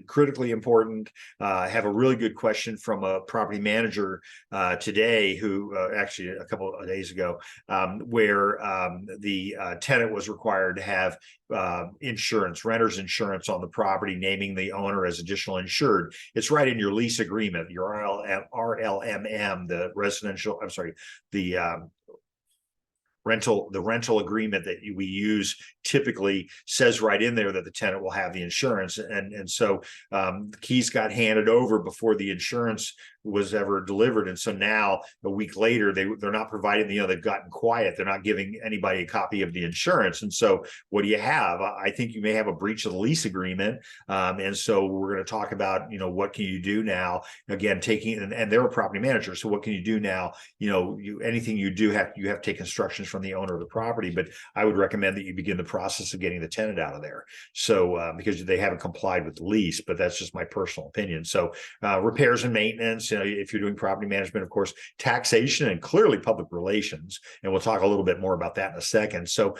Critically important. Have a really good question from a property manager today, who actually a couple of days ago, where the tenant was required to have renter's insurance on the property, naming the owner as additional insured. It's right in your lease agreement, your RLMM, the rental agreement that we use typically says right in there that the tenant will have the insurance. And so the keys got handed over before the insurance was ever delivered. And so now a week later, they're not providing they've gotten quiet. They're not giving anybody a copy of the insurance. And so what do you have? I think you may have a breach of the lease agreement. And so we're going to talk about, what can you do now? Again, and they're a property manager. So what can you do now? Anything you do you have to take instructions from the owner of the property, but I would recommend that you begin the process of getting the tenant out of there. So because they haven't complied with the lease, but that's just my personal opinion. So repairs and maintenance, if you're doing property management, of course, taxation and clearly public relations. And we'll talk a little bit more about that in a second. So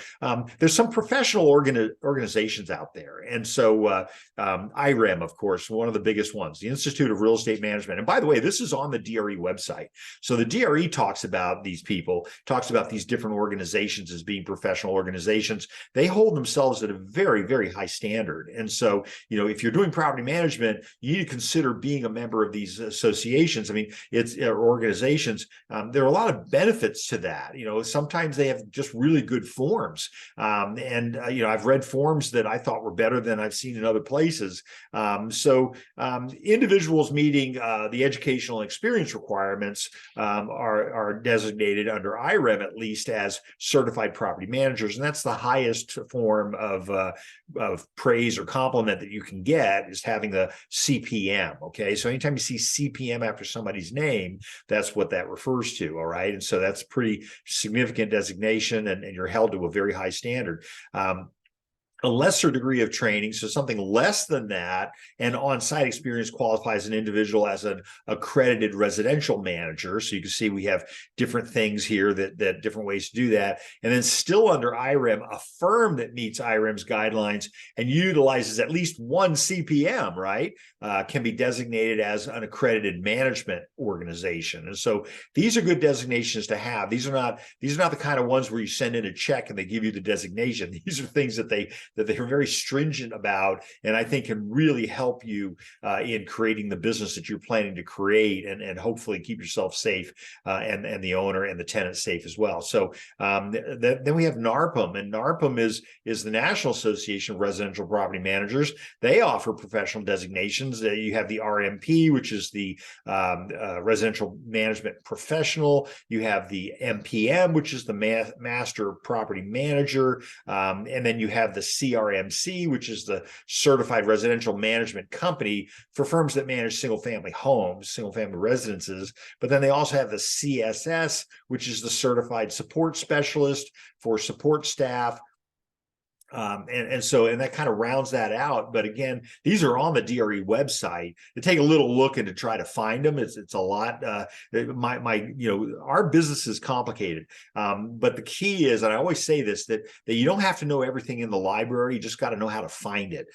there's some professional organizations out there. And so IREM, of course, one of the biggest ones, the Institute of Real Estate Management. And by the way, this is on the DRE website. So the DRE talks about these different organizations as being professional organizations. They hold themselves at a very, very high standard. And so, if you're doing property management, you need to consider being a member of these associations. I mean, it's organizations. There are a lot of benefits to that. Sometimes they have just really good forms. I've read forms that I thought were better than I've seen in other places. So individuals meeting the educational experience requirements are designated under IREM at least as certified property managers. And that's the highest form of praise or compliment that you can get, is having the CPM. Okay. So anytime you see CPM after somebody's name, that's what that refers to. All right. And so that's pretty significant designation, and you're held to a very high standard. A lesser degree of training, so something less than that, and on-site experience qualifies an individual as an accredited residential manager. So you can see we have different things here that different ways to do that. And then still under IREM, a firm that meets IREM's guidelines and utilizes at least one CPM, right, can be designated as an accredited management organization. And so these are good designations to have. These are not the kind of ones where you send in a check and they give you the designation. These are things that they are very stringent about, and I think can really help you in creating the business that you're planning to create, and hopefully keep yourself safe, and the owner and the tenant safe as well. So then we have NARPM, and NARPM is the National Association of Residential Property Managers. They offer professional designations. You have the RMP, which is the Residential Management Professional. You have the MPM, which is the Master Property Manager, and then you have the CRMC, which is the Certified Residential Management Company for firms that manage single-family homes, single-family residences. But then they also have the CSS, which is the Certified Support Specialist for support staff. And that kind of rounds that out. But again, these are on the DRE website. To take a little look and to try to find them, it's a lot. Our business is complicated. But the key is, and I always say this, that you don't have to know everything in the library. You just got to know how to find it.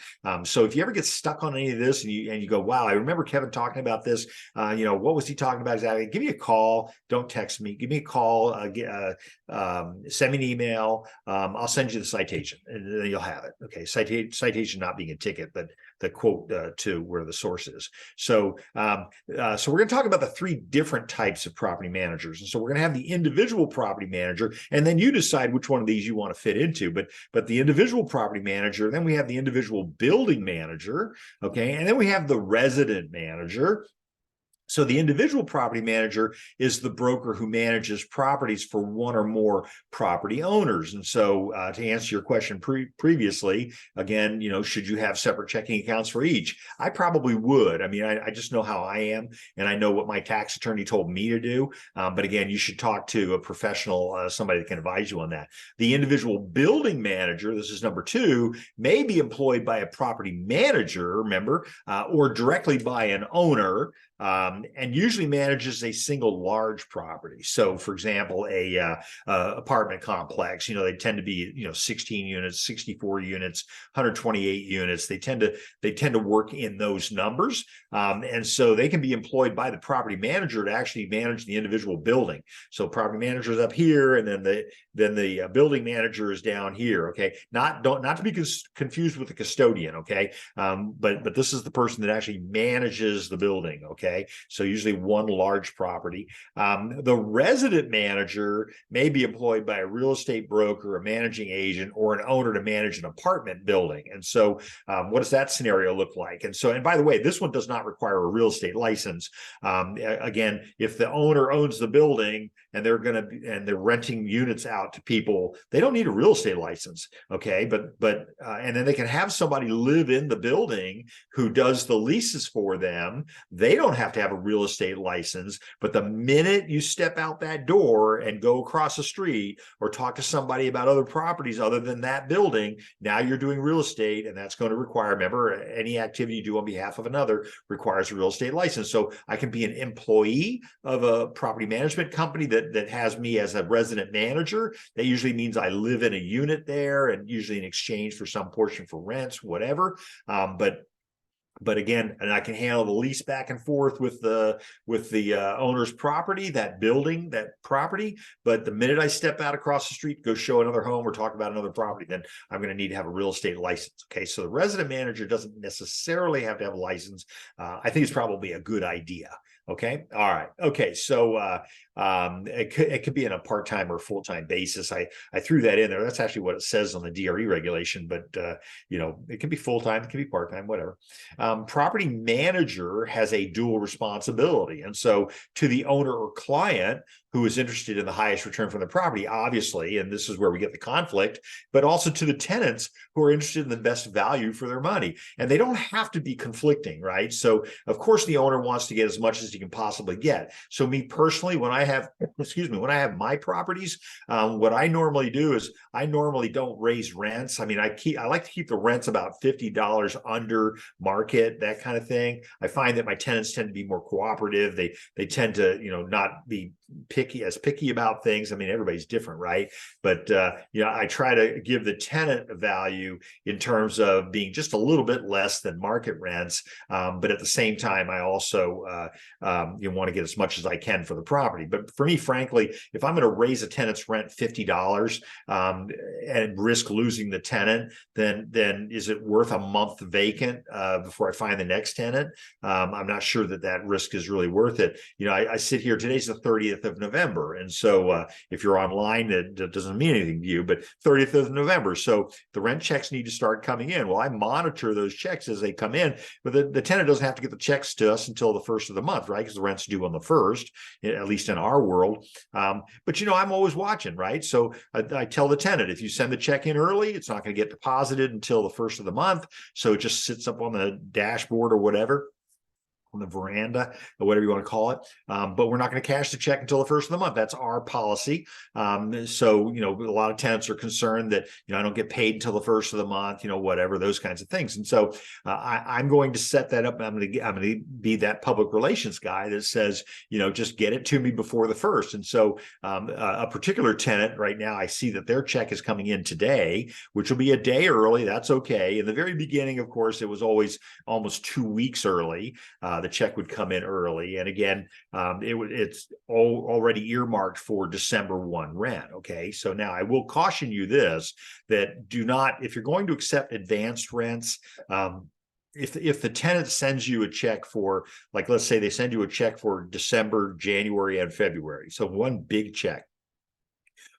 So if you ever get stuck on any of this and you go, wow, I remember Kevin talking about this. What was he talking about exactly? Give me a call. Don't text me. Give me a call. Send me an email. I'll send you the citation. And then you'll have it. Okay, citation not being a ticket, but the quote to where the source is. So, so we're going to talk about the three different types of property managers. And so we're going to have the individual property manager, and then you decide which one of these you want to fit into. But the individual property manager, then we have the individual building manager, okay, and then we have the resident manager. So the individual property manager is the broker who manages properties for one or more property owners. And so to answer your question previously, again, should you have separate checking accounts for each? I probably would. I mean, I just know how I am, and I know what my tax attorney told me to do. But again, you should talk to a professional, somebody that can advise you on that. The individual building manager, this is number two, may be employed by a property manager, remember, or directly by an owner. And usually manages a single large property. So, for example, a apartment complex, they tend to be 16 units, 64 units, 128 units. They tend to work in those numbers, and so they can be employed by the property manager to actually manage the individual building. So, property manager is up here, and then the building manager is down here. Okay, not to be confused with the custodian. Okay, but this is the person that actually manages the building. Okay. So usually one large property. The resident manager may be employed by a real estate broker, a managing agent, or an owner to manage an apartment building. And so what does that scenario look like? And by the way, this one does not require a real estate license. Again, if the owner owns the building and they're renting units out to people, they don't need a real estate license. Okay. And then they can have somebody live in the building who does the leases for them. They don't have to have a real estate license, but the minute you step out that door and go across the street or talk to somebody about other properties other than that building, now you're doing real estate, and that's going to require, remember, any activity you do on behalf of another requires a real estate license. So I can be an employee of a property management company that has me as a resident manager. That usually means I live in a unit there, and usually in exchange for some portion for rents, whatever. But again, and I can handle the lease back and forth with the owner's property, that building, that property. But the minute I step out across the street, go show another home or talk about another property, then I'm going to need to have a real estate license. Okay, so the resident manager doesn't necessarily have to have a license. I think it's probably a good idea. Okay. All right. Okay. So it could be on a part-time or full-time basis. I threw that in there. That's actually what it says on the DRE regulation, but it can be full-time, it can be part-time, whatever. Property manager has a dual responsibility. And so to the owner or client who is interested in the highest return from the property, obviously, and this is where we get the conflict, but also to the tenants who are interested in the best value for their money. And they don't have to be conflicting, right? So of course the owner wants to get as much as he can possibly get. So me personally, when I have my properties, what I normally do is I normally don't raise rents. I mean, I like to keep the rents about $50 under market, that kind of thing. I find that my tenants tend to be more cooperative. They tend to, not be picky about things. I mean, everybody's different, right? But I try to give the tenant a value in terms of being just a little bit less than market rents. But at the same time, I also want to get as much as I can for the property. But for me, frankly, if I'm going to raise a tenant's rent $50 and risk losing the tenant, then is it worth a month vacant before I find the next tenant? I'm not sure that risk is really worth it. I sit here, today's the 30th of November. And so if you're online, it doesn't mean anything to you, but 30th of November. So the rent checks need to start coming in. Well, I monitor those checks as they come in, but the tenant doesn't have to get the checks to us until the first of the month, right? Because the rent's due on the first, at least in our world. But I'm always watching, right? So I tell the tenant, if you send the check in early, it's not going to get deposited until the first of the month. So it just sits up on the dashboard or whatever, on the veranda or whatever you want to call it. But we're not going to cash the check until the first of the month. That's our policy. So, a lot of tenants are concerned that, I don't get paid until the first of the month, whatever, those kinds of things. And so I'm going to set that up. I'm going to be that public relations guy that says, just get it to me before the first. And so a particular tenant right now, I see that their check is coming in today, which will be a day early. That's okay. In the very beginning, of course, it was always almost 2 weeks early. the check would come in early. And again, it's already earmarked for December 1 rent. Okay, so now I will caution you this, that do not, if you're going to accept advanced rents, if the tenant sends you a check for, like, let's say they send you a check for December, January, and February, so one big check,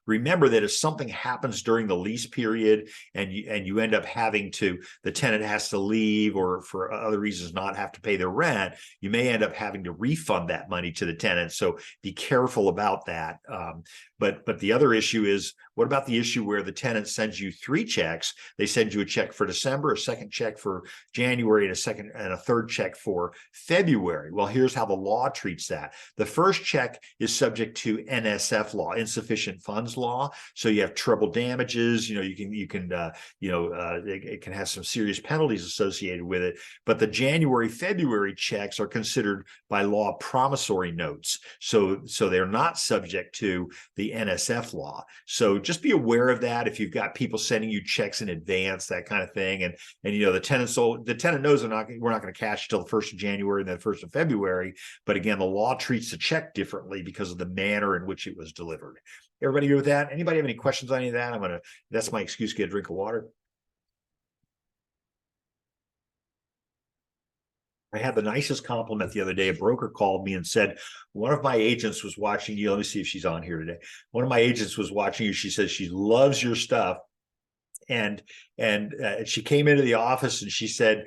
remember that if something happens during the lease period and you end up having to, the tenant has to leave or for other reasons not have to pay their rent, you may end up having to refund that money to the tenant. So be careful about that. But the other issue is, what about the issue where the tenant sends you 3 checks? They send you a check for December, a second check for January, and a third check for February. Well, here's how the law treats that. The first check is subject to NSF law, insufficient funds law. So you have treble damages. It can have some serious penalties associated with it. But the January, February checks are considered by law promissory notes. So they're not subject to the NSF law. So just be aware of that. If you've got people sending you checks in advance, that kind of thing, and the tenant knows we're not going to cash till the 1st of January and then 1st of February. But again, the law treats the check differently because of the manner in which it was delivered. Everybody agree with that? Anybody have any questions on any of that? That's my excuse to get a drink of water. I had the nicest compliment the other day. A broker called me and said, one of my agents was watching you. Let me see if she's on here today. One of my agents was watching you. She says she loves your stuff. And she came into the office and she said,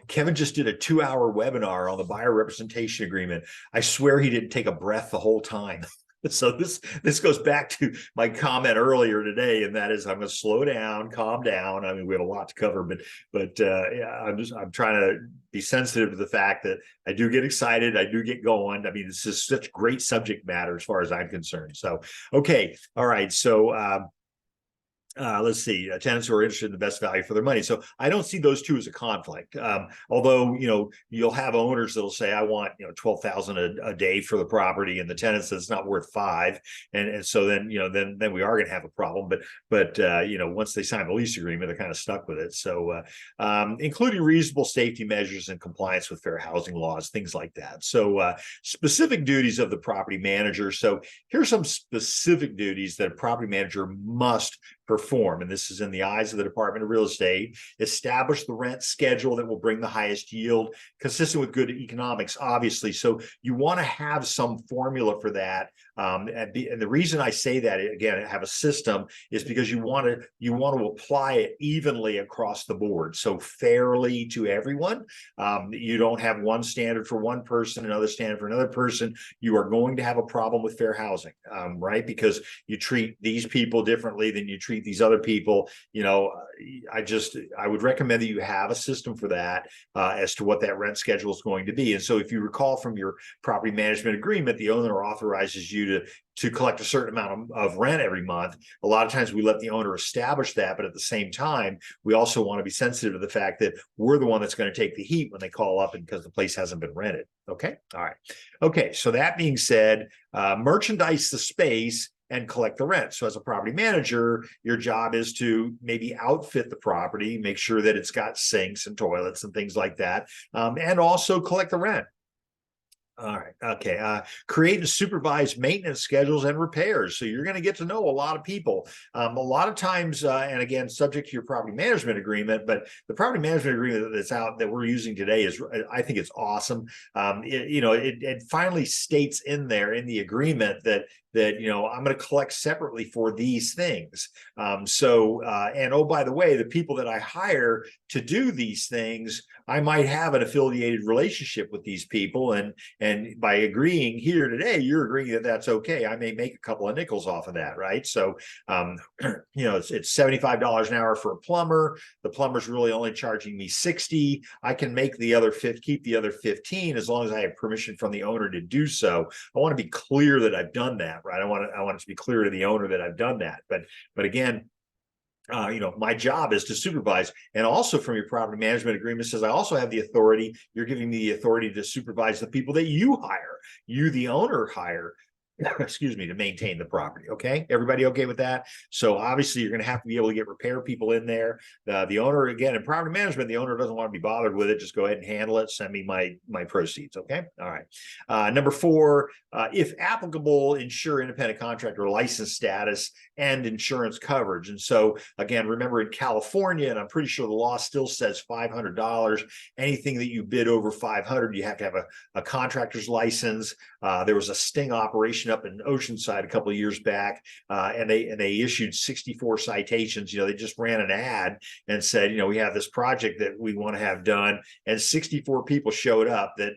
Kevin just did a 2-hour webinar on the buyer representation agreement. I swear he didn't take a breath the whole time. So this goes back to my comment earlier today, and that is, I'm going to slow down, calm down. I mean, we have a lot to cover, but yeah, I'm trying to be sensitive to the fact that I do get excited, I do get going. I mean, this is such great subject matter as far as I'm concerned. So, okay, all right. So let's see, tenants who are interested in the best value for their money. So I don't see those two as a conflict. Although, you'll have owners that'll say, I want, $12,000 a day for the property, and the tenant says it's not worth $5,000. And so then, then we are going to have a problem. But once they sign the lease agreement, they're kind of stuck with it. So including reasonable safety measures and compliance with fair housing laws, things like that. So specific duties of the property manager. So here's some specific duties that a property manager must perform, and this is in the eyes of the Department of Real Estate. Establish the rent schedule that will bring the highest yield, consistent with good economics, obviously. So you want to have some formula for that. And the reason I say that, again, have a system, is because you want to apply it evenly across the board, so fairly to everyone. You don't have one standard for one person, another standard for another person. You are going to have a problem with fair housing, right? Because you treat these people differently than you treat these other people. I would recommend that you have a system for that, as to what that rent schedule is going to be. And so if you recall from your property management agreement, the owner authorizes you to collect a certain amount of rent every month. A lot of times we let the owner establish that, but at the same time, we also want to be sensitive to the fact that we're the one that's going to take the heat when they call up and because the place hasn't been rented. Okay. All right. Okay. So that being said, merchandise the space and collect the rent. So as a property manager, your job is to maybe outfit the property, make sure that it's got sinks and toilets and things like that, and also collect the rent. All right. Okay. Create and supervise maintenance schedules and repairs. So you're going to get to know a lot of people. A lot of times, and again, subject to your property management agreement, but the property management agreement that's out that we're using today I think it's awesome. It finally states in there in the agreement that I'm going to collect separately for these things. And oh, by the way, the people that I hire to do these things, I might have an affiliated relationship with these people. And by agreeing here today, you're agreeing that that's okay. I may make a couple of nickels off of that, right? So, it's $75 an hour for a plumber. The plumber's really only charging me $60. I can make keep the other 15 as long as I have permission from the owner to do so. I want to be clear that I've done that. Right. I want it to be clear to the owner that I've done that. But again, my job is to supervise. And also from your property management agreement says I also have the authority. You're giving me the authority to supervise the people that you hire, the owner hire. excuse me, to maintain the property. Okay, everybody okay with that? So obviously you're going to have to be able to get repair people in there. The owner, again, in property management, the owner doesn't want to be bothered with it. Just go ahead and handle it. Send me my proceeds. Okay, all right. Number four, if applicable, ensure independent contractor license status and insurance coverage. And so again, remember in California, and I'm pretty sure the law still says $500. Anything that you bid over 500, you have to have a contractor's license. There was a sting operation up in Oceanside a couple of years back, and they issued 64 citations. They just ran an ad and said, we have this project that we want to have done, and 64 people showed up that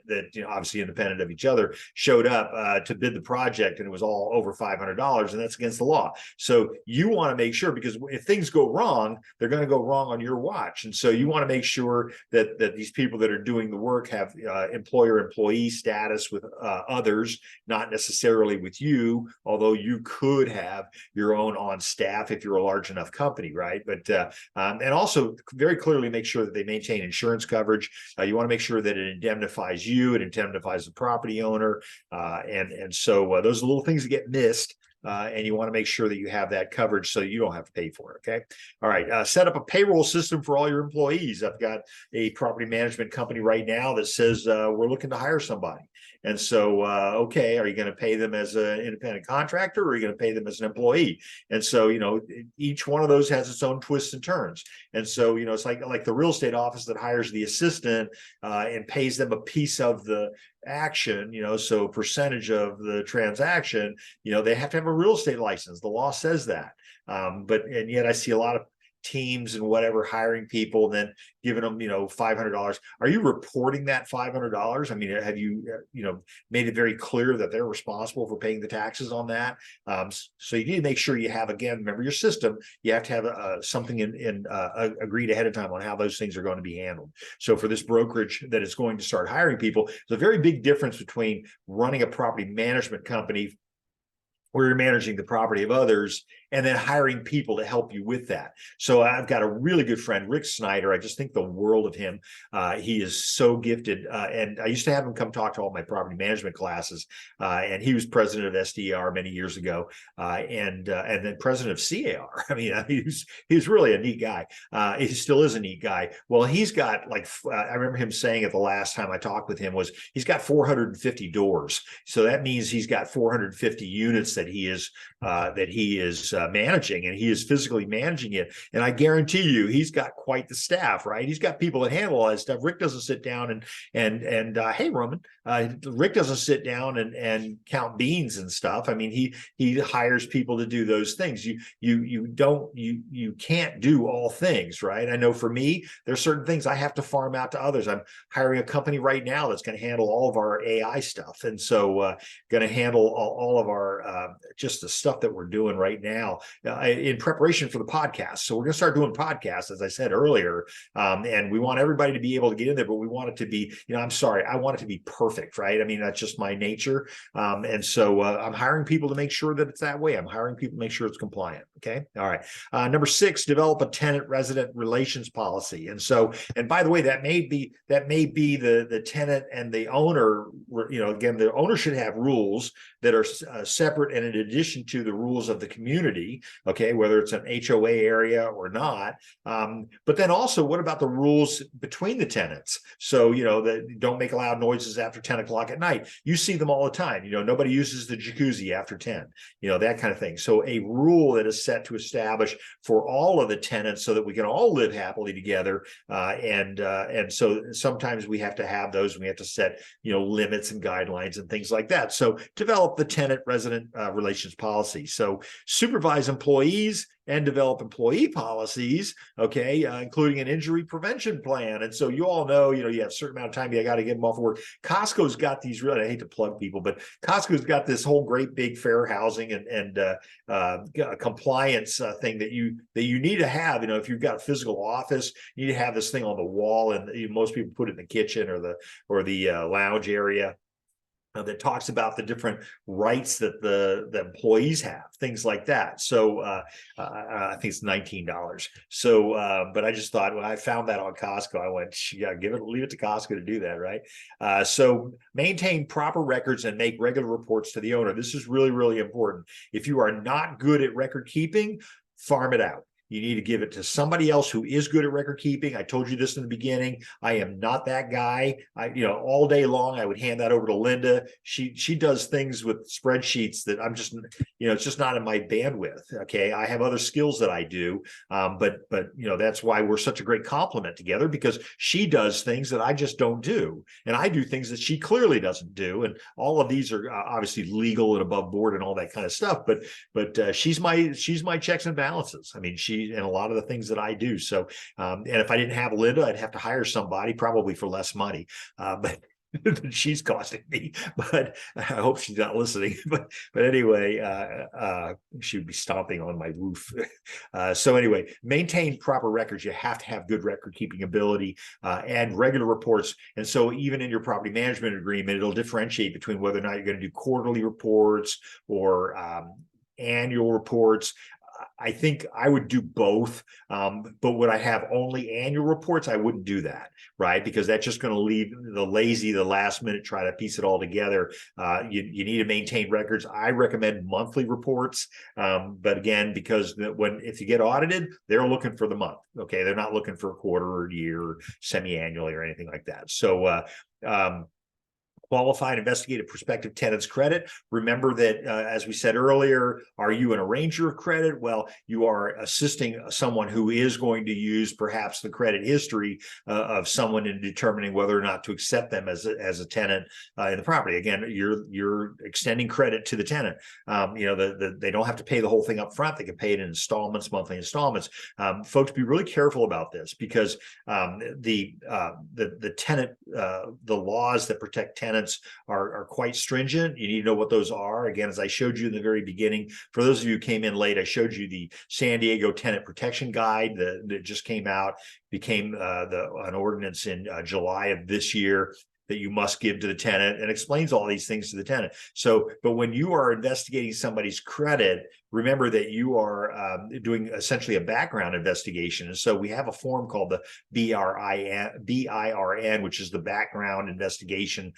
obviously independent of each other showed up to bid the project, and it was all over $500, and that's against the law. So you want to make sure, because if things go wrong, they're going to go wrong on your watch, and so you want to make sure that these people that are doing the work have employer-employee status with others, not necessarily with you, although you could have your own on staff if you're a large enough company, right? But and also very clearly make sure that they maintain insurance coverage. You want to make sure that it indemnifies you, it indemnifies the property owner, and so those are little things that get missed. And you want to make sure that you have that coverage so you don't have to pay for it. Okay. All right. Set up a payroll system for all your employees. I've got a property management company right now that says we're looking to hire somebody. And so, okay, are you going to pay them as an independent contractor, or are you going to pay them as an employee? And so, each one of those has its own twists and turns. And so, it's like the real estate office that hires the assistant and pays them a piece of the action, so percentage of the transaction, they have to have a real estate license. The law says that. And yet I see a lot of teams and whatever hiring people, then giving them, $500. Are you reporting that $500? I mean, have you, made it very clear that they're responsible for paying the taxes on that? So you need to make sure you have, again, remember your system, you have to have something agreed ahead of time on how those things are going to be handled. So for this brokerage that is going to start hiring people, there's a very big difference between running a property management company where you're managing the property of others and then hiring people to help you with that. So I've got a really good friend, Rick Snyder. I just think the world of him. He is so gifted. And I used to have him come talk to all my property management classes. And he was president of SDR many years ago, and then president of CAR. I mean, he's really a neat guy. He still is a neat guy. Well, he's got I remember him saying it the last time I talked with him was he's got 450 doors. So that means he's got 450 units that he is managing, and he is physically managing it. And I guarantee you, he's got quite the staff, right? He's got people that handle all that stuff. Rick doesn't sit down and hey, Roman, Rick doesn't sit down and count beans and stuff. I mean, he hires people to do those things. You can't do all things, right? I know for me, there's certain things I have to farm out to others. I'm hiring a company right now that's going to handle all of our AI stuff, and so going to handle all of our just the stuff that we're doing right now in preparation for the podcast. So we're going to start doing podcasts, as I said earlier, and we want everybody to be able to get in there, but we want it to be, I'm sorry, I want it to be perfect, right? I mean, that's just my nature. And so I'm hiring people to make sure that it's that way. I'm hiring people to make sure it's compliant. Okay. All right. Number 6, develop a tenant-resident relations policy. And so, and by the way, that may be the tenant and the owner, again, the owner should have rules that are separate and in addition to the rules of the community, okay, whether it's an HOA area or not. But then also, what about the rules between the tenants? So, that don't make loud noises after 10 o'clock at night. You see them all the time. Nobody uses the jacuzzi after 10, that kind of thing. So a rule that is set to establish for all of the tenants so that we can all live happily together. And so sometimes we have to have those, and we have to set, limits and guidelines and things like that. So develop the tenant-resident relations policy. So supervise employees and develop employee policies, okay, including an injury prevention plan. And so you all know, you have a certain amount of time, you got to get them off of work. Costco's got these really, I hate to plug people, but Costco's got this whole great big fair housing and compliance thing that you need to have. If you've got a physical office, you need to have this thing on the wall, and most people put it in the kitchen or the lounge area. that talks about the different rights that the employees have, things like that. So I think it's $19. So, but I just thought when I found that on Costco, I went, yeah, leave it to Costco to do that, right? So maintain proper records and make regular reports to the owner. This is really, really important. If you are not good at record keeping, farm it out. You need to give it to somebody else who is good at record keeping. I told you this in the beginning. I am not that guy. All day long, I would hand that over to Linda. She does things with spreadsheets that I'm just, it's just not in my bandwidth. Okay. I have other skills that I do. But that's why we're such a great complement together, because she does things that I just don't do. And I do things that she clearly doesn't do. And all of these are obviously legal and above board and all that kind of stuff. But she's my checks and balances. I mean, and a lot of the things that I do. So, and if I didn't have Linda, I'd have to hire somebody, probably for less money. But she's costing me, but I hope she's not listening. But anyway, she would be stomping on my roof. So anyway, maintain proper records. You have to have good record keeping ability and regular reports. And so even in your property management agreement, it'll differentiate between whether or not you're going to do quarterly reports or annual reports. I think I would do both, but would I have only annual reports? I wouldn't do that, right? Because that's just going to leave the lazy, the last minute, try to piece it all together. You need to maintain records. I recommend monthly reports, but again, because if you get audited, they're looking for the month. Okay, they're not looking for a quarter or a year, or semi-annually or anything like that. So. Qualified investigative prospective tenants credit. Remember that, as we said earlier, are you an arranger of credit? Well, you are assisting someone who is going to use perhaps the credit history of someone in determining whether or not to accept them as a tenant in the property. Again, you're extending credit to the tenant. They don't have to pay the whole thing up front. They can pay it in installments, monthly installments. Folks, be really careful about this, because the tenant, the laws that protect tenants are quite stringent. You need to know what those are. Again, as I showed you in the very beginning, for those of you who came in late, I showed you the San Diego Tenant Protection Guide that just came out, became an ordinance in July of this year, that you must give to the tenant, and explains all these things to the tenant. So, but when you are investigating somebody's credit, remember that you are doing essentially a background investigation. And so we have a form called the BIRN, which is the background investigation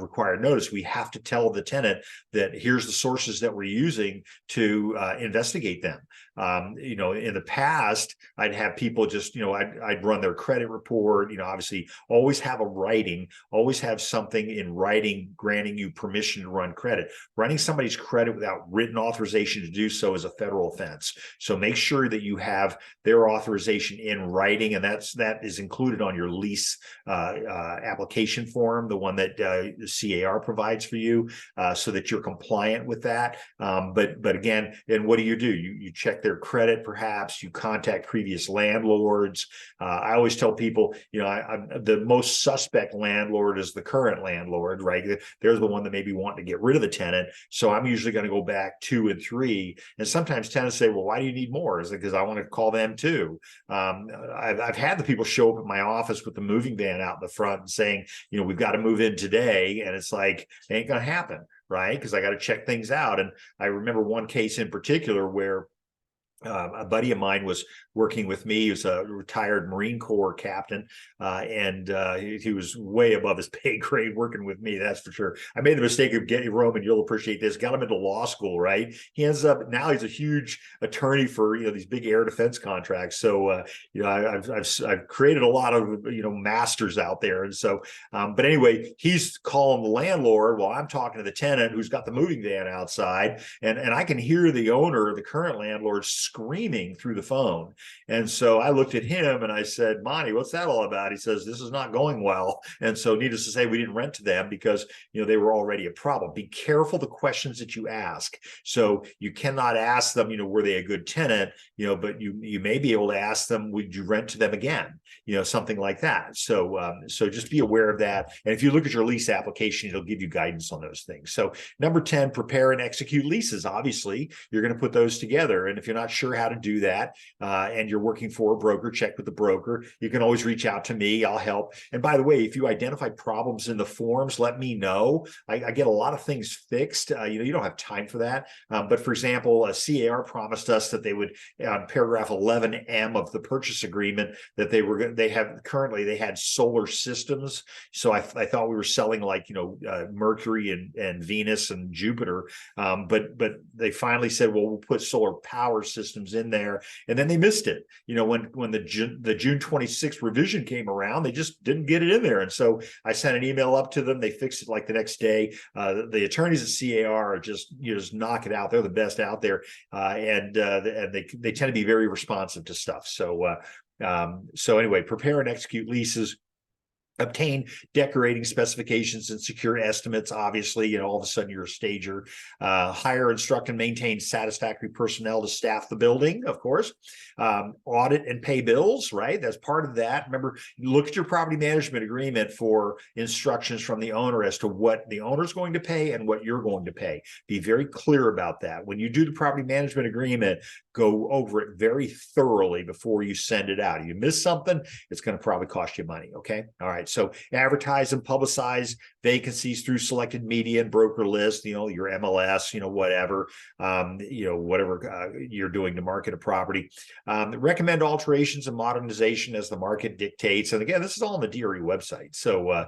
required notice. We have to tell the tenant that here's the sources that we're using to investigate them. In the past, I'd have people just, I'd run their credit report, obviously always have a writing, always have something in writing granting you permission to run credit. Running somebody's credit without written authorization to do so is a federal offense. So make sure that you have their authorization in writing, and that is included on your lease application form, the one that the CAR provides for you, so that you're compliant with that. But again, and what do? You check their credit, perhaps you contact previous landlords. I always tell people, the most suspect landlord is the current landlord, right? They're the one that maybe want to get rid of the tenant. So I'm usually going to go back 2 and 3. And sometimes tenants say, well, why do you need more? Is it because I want to call them too? I've had the people show up at my office with the moving van out in the front and saying, we've got to move in today. And it's like, it ain't going to happen, right? Because I got to check things out. And I remember one case in particular where a buddy of mine was working with me. He was a retired Marine Corps captain, and he was way above his pay grade working with me, that's for sure. I made the mistake of getting Roman, you'll appreciate this, got him into law school, right? He ends up, now he's a huge attorney for, these big air defense contracts. So, I've created a lot of, masters out there. And so, but anyway, he's calling the landlord while I'm talking to the tenant who's got the moving van outside. And I can hear the owner, the current landlord, screaming through the phone. And so I looked at him and I said, Monty, what's that all about? He says, this is not going well. And so needless to say, we didn't rent to them because, they were already a problem. Be careful the questions that you ask. So you cannot ask them, were they a good tenant? But you may be able to ask them, would you rent to them again? something like that. So just be aware of that. And if you look at your lease application, it'll give you guidance on those things. So number 10, prepare and execute leases. Obviously, you're going to put those together. And if you're not sure how to do that, and you're working for a broker, check with the broker. You can always reach out to me. I'll help. And by the way, if you identify problems in the forms, let me know. I get a lot of things fixed. You don't have time for that. But for example, a CAR promised us that they would, on paragraph 11M of the purchase agreement, that they had solar systems. So I thought we were selling like, Mercury and Venus and Jupiter. But they finally said, well, we'll put solar power systems in there. And then they missed it. When the June 26th revision came around, they just didn't get it in there. And so I sent an email up to them. They fixed it like the next day. The attorneys at CAR are just knock it out. They're the best out there. And they tend to be very responsive to stuff. So anyway, prepare and execute leases. Obtain decorating specifications and secure estimates. Obviously, all of a sudden you're a stager. Hire, instruct, and maintain satisfactory personnel to staff the building, of course. Audit and pay bills, right? That's part of that. Remember, look at your property management agreement for instructions from the owner as to what the owner's going to pay and what you're going to pay. Be very clear about that. When you do the property management agreement, go over it very thoroughly before you send it out. If you miss something, it's going to probably cost you money, okay? All right. So advertise and publicize vacancies through selected media and broker lists, your MLS, whatever, whatever you're doing to market a property. Recommend alterations and modernization as the market dictates. And again, this is all on the DRE website. So,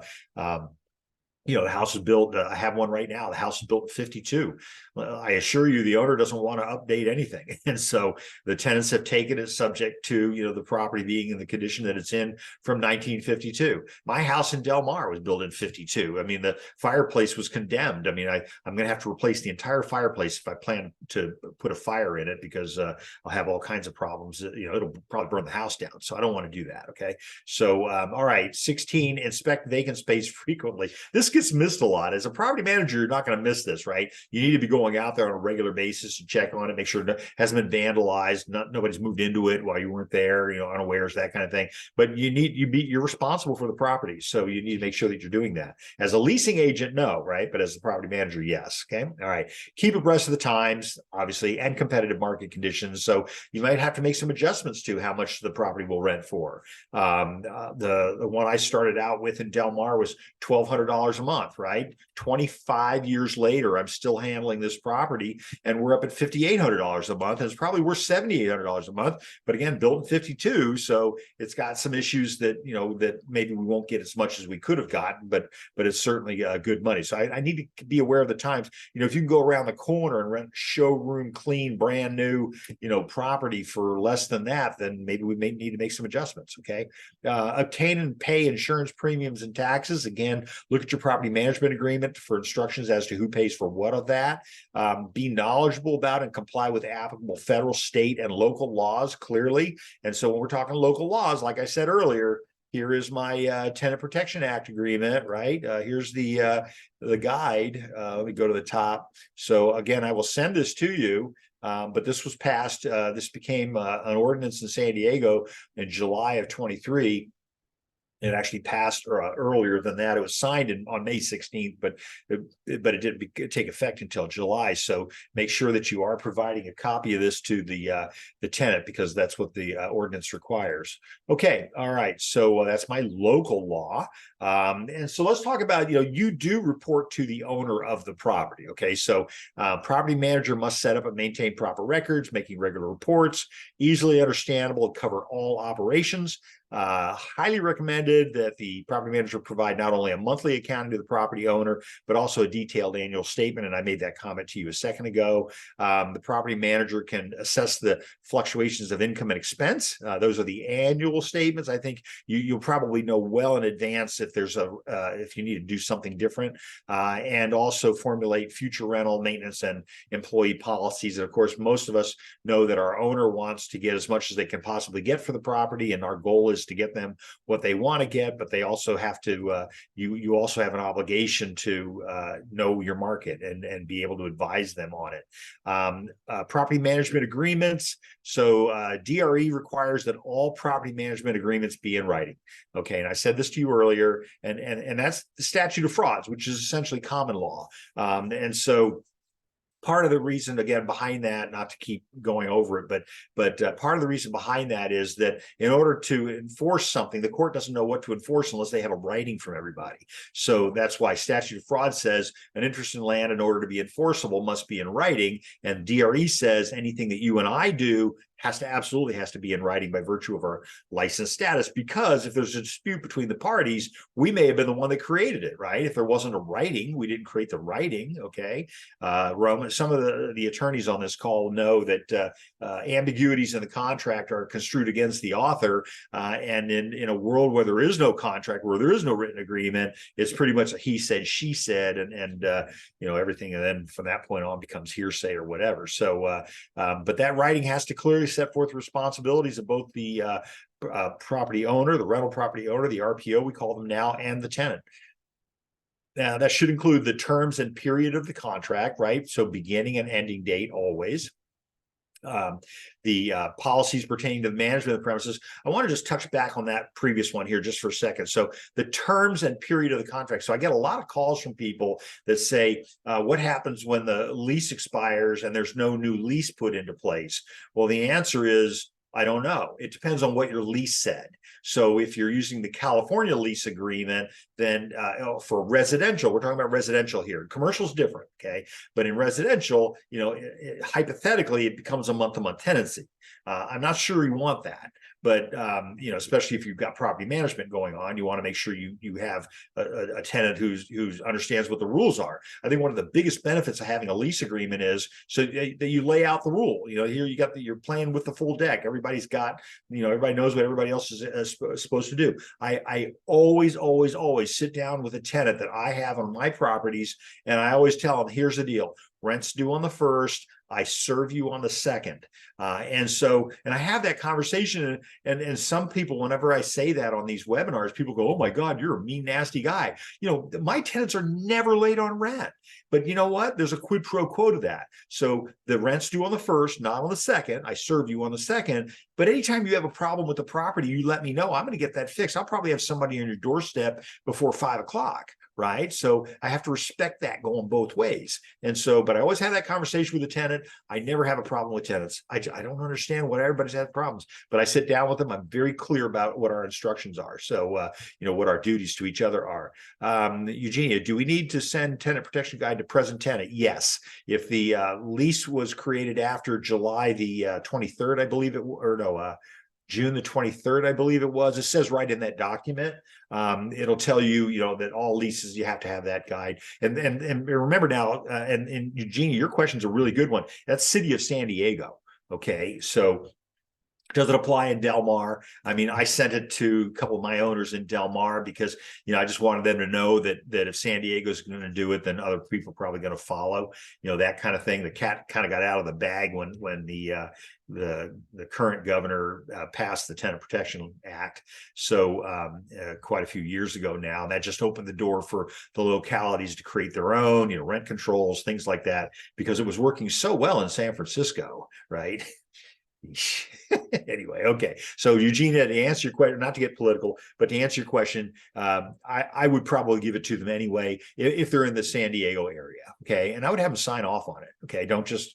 the house is built. I have one right now. The house is built in 52. I assure you, the owner doesn't want to update anything. And so the tenants have taken it subject to, the property being in the condition that it's in from 1952. My house in Del Mar was built in 52. I mean, the fireplace was condemned. I mean, I'm going to have to replace the entire fireplace if I plan to put a fire in it, because I'll have all kinds of problems. It'll probably burn the house down. So I don't want to do that. Okay. So, all right. 16, inspect vacant space frequently. This gets missed a lot. As a property manager, you're not going to miss this, right? You need to be going out there on a regular basis to check on it, make sure it hasn't been vandalized, nobody's moved into it while you weren't there, unawares, that kind of thing. But you're responsible for the property, so you need to make sure that you're doing that. As a leasing agent, no, right? But as a property manager, yes. Okay, all right. Keep abreast of the times, obviously, and competitive market conditions. So you might have to make some adjustments to how much the property will rent for. The one I started out with in Del Mar was $1,200 a month, right? 25 years later, I'm still handling this property, and we're up at $5,800 a month, and it's probably worth $7,800 a month. But again, built in 52, so it's got some issues that that maybe we won't get as much as we could have gotten, but it's certainly good money. So I need to be aware of the times. If you can go around the corner and rent showroom clean, brand new, property for less than that, then maybe we may need to make some adjustments. Okay, obtain and pay insurance premiums and taxes. Again, look at your property management agreement for instructions as to who pays for what of that. Be knowledgeable about and comply with applicable federal, state, and local laws clearly. And so when we're talking local laws, like I said earlier, here is my Tenant Protection Act agreement, right? Here's the guide. Let me go to the top. So again, I will send this to you. But this was passed. This became an ordinance in San Diego in July of 23. It actually passed earlier than that. It was signed on May 16th, but it didn't take effect until July. So make sure that you are providing a copy of this to the tenant, because that's what the ordinance requires. Okay, all right. So that's my local law. And so let's talk about, you do report to the owner of the property. Okay, so property manager must set up and maintain proper records, making regular reports, easily understandable, and cover all operations. Highly recommended that the property manager provide not only a monthly accounting to the property owner, but also a detailed annual statement. And I made that comment to you a second ago. The property manager can assess the fluctuations of income and expense. Those are the annual statements. I think you'll probably know well in advance if if you need to do something different, and also formulate future rental, maintenance, and employee policies. And of course, most of us know that our owner wants to get as much as they can possibly get for the property, and our goal is office to get them what they want to get, but they also have to, you also have an obligation to know your market and be able to advise them on it. Property management agreements. So DRE requires that all property management agreements be in writing. Okay, and I said this to you earlier, and that's the statute of frauds, which is essentially common law. And so part of the reason, again, behind that, not to keep going over it, but part of the reason behind that is that in order to enforce something, the court doesn't know what to enforce unless they have a writing from everybody. So that's why statute of fraud says an interest in land, in order to be enforceable, must be in writing. And DRE says anything that you and I do absolutely has to be in writing by virtue of our license status, because if there's a dispute between the parties, we may have been the one that created it, right? If there wasn't a writing, we didn't create the writing. Okay. Roman, some of the attorneys on this call know that ambiguities in the contract are construed against the author. And in a world where there is no contract, where there is no written agreement, it's pretty much a he said, she said, and everything. And then from that point on becomes hearsay or whatever. So, but that writing has to clearly set forth responsibilities of both the property owner, the rental property owner, the RPO, we call them now, and the tenant. Now, that should include the terms and period of the contract, right? So beginning and ending date always. The policies pertaining to the management of the premises. I want to just touch back on that previous one here just for a second. So the terms and period of the contract. So I get a lot of calls from people that say, what happens when the lease expires and there's no new lease put into place? Well, the answer is, I don't know. It depends on what your lease said. So if you're using the California lease agreement, then for residential, we're talking about residential here. Commercial is different, okay? But in residential, hypothetically, it becomes a month-to-month tenancy. I'm not sure you want that. But especially if you've got property management going on, you want to make sure you have a tenant who's understands what the rules are. I think one of the biggest benefits of having a lease agreement is so that you lay out the rule. Here you got you're playing with the full deck. Everybody's got, everybody knows what everybody else is supposed to do. I always sit down with a tenant that I have on my properties, and I always tell them, here's the deal: rent's due on the 1st. I serve you on the 2nd. And I have that conversation, and some people, whenever I say that on these webinars, people go, oh my God, you're a mean, nasty guy. My tenants are never late on rent, but you know what? There's a quid pro quo to that. So the rent's due on the 1st, not on the 2nd. I serve you on the 2nd, but anytime you have a problem with the property, you let me know. I'm going to get that fixed. I'll probably have somebody on your doorstep before 5 o'clock. Right. So I have to respect that going both ways. And so, but I always have that conversation with the tenant. I never have a problem with tenants. I don't understand what everybody's had problems, but I sit down with them. I'm very clear about what our instructions are. So, what our duties to each other are. Eugenia, do we need to send tenant protection guide to present tenant? Yes. If the lease was created after July the 23rd, I believe it, or no, June the 23rd, I believe it was. It says right in that document. It'll tell you, that all leases, you have to have that guide. And remember now, and Eugenia, your question's a really good one. That's City of San Diego. Okay, so does it apply in Del Mar? I mean, I sent it to a couple of my owners in Del Mar because, I just wanted them to know that if San Diego's going to do it, then other people are probably going to follow, that kind of thing. The cat kind of got out of the bag when the current governor passed the Tenant Protection Act. So quite a few years ago now, and that just opened the door for the localities to create their own, rent controls, things like that, because it was working so well in San Francisco, right? Anyway, okay. So Eugenia, to answer your question, not to get political, but to answer your question, I would probably give it to them anyway if they're in the San Diego area. Okay, and I would have them sign off on it. Okay, don't just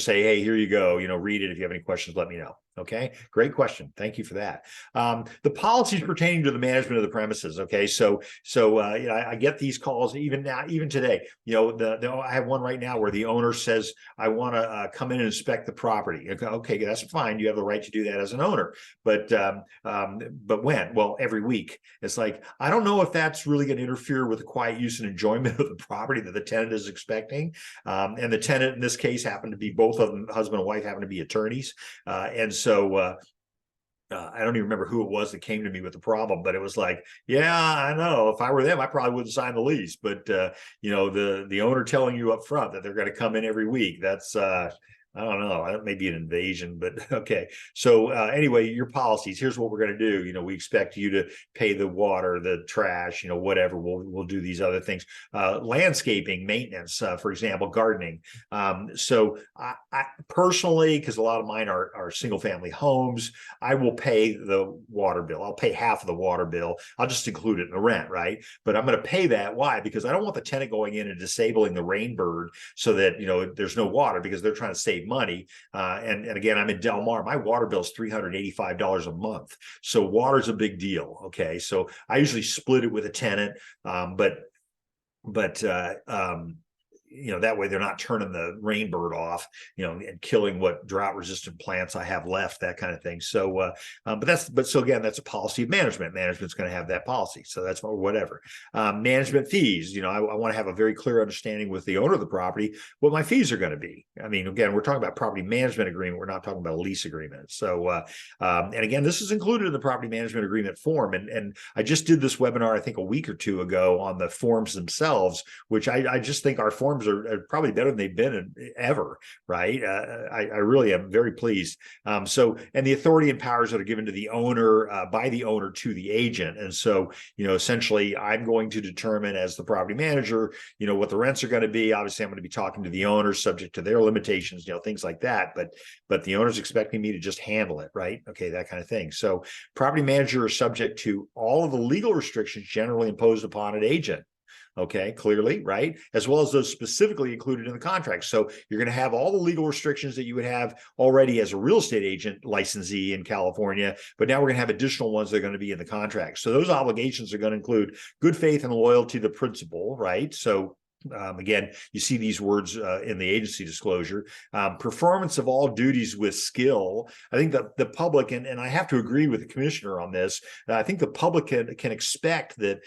say, hey, here you go. Read it. If you have any questions, let me know. Okay, great question. Thank you for that. The policies pertaining to the management of the premises. Okay, so I get these calls even now, even today. I have one right now where the owner says, I want to come in and inspect the property. Okay, that's fine. You have the right to do that as an owner, but when? Well, every week. It's like, I don't know if that's really going to interfere with the quiet use and enjoyment of the property that the tenant is expecting. And the tenant in this case happened to be, both of them, husband and wife, happened to be attorneys, and so I don't even remember who it was that came to me with the problem, but it was like, yeah, I know, if I were them, I probably wouldn't sign the lease. But the owner telling you up front that they're going to come in every week, that's I don't know. That may be an invasion, but okay. So anyway, your policies. Here's what we're going to do. We expect you to pay the water, the trash, whatever. We'll do these other things. Landscaping, maintenance, for example, gardening. So I personally, because a lot of mine are single family homes, I will pay the water bill. I'll pay half of the water bill. I'll just include it in the rent, right? But I'm going to pay that. Why? Because I don't want the tenant going in and disabling the Rainbird so that there's no water, because they're trying to save money. And again, I'm in Del Mar. My water bill is $385 a month. So water's a big deal. Okay. So I usually split it with a tenant. But that way they're not turning the Rainbird off, and killing what drought resistant plants I have left, that kind of thing. So, so again, that's a policy of management. Management's going to have that policy. So that's whatever. Management fees, I want to have a very clear understanding with the owner of the property what my fees are going to be. I mean, again, we're talking about property management agreement. We're not talking about a lease agreement. So, and again, this is included in the property management agreement form. And I just did this webinar, I think a week or two ago, on the forms themselves, which I just think our forms are probably better than they've been ever, right? I really am very pleased. And the authority and powers that are given to the owner, by the owner to the agent. And so, essentially, I'm going to determine as the property manager, what the rents are going to be. Obviously, I'm going to be talking to the owner, subject to their limitations, things like that. But the owner's expecting me to just handle it, right? Okay, that kind of thing. So property manager is subject to all of the legal restrictions generally imposed upon an agent. Okay, clearly, right? As well as those specifically included in the contract. So you're going to have all the legal restrictions that you would have already as a real estate agent licensee in California, but now we're going to have additional ones that are going to be in the contract. So those obligations are going to include good faith and loyalty to the principal, right? So again, you see these words in the agency disclosure. Performance of all duties with skill. I think that the public, and I have to agree with the commissioner on this, I think the public can expect that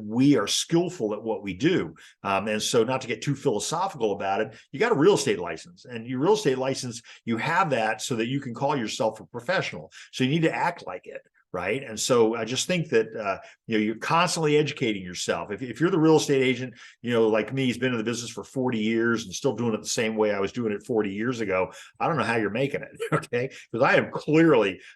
we are skillful at what we do. And so, not to get too philosophical about it, you got a real estate license, and your real estate license, you have that so that you can call yourself a professional. So you need to act like it. Right. And so I just think that, you're constantly educating yourself. If you're the real estate agent, like me, he's been in the business for 40 years and still doing it the same way I was doing it 40 years ago, I don't know how you're making it. Okay. Because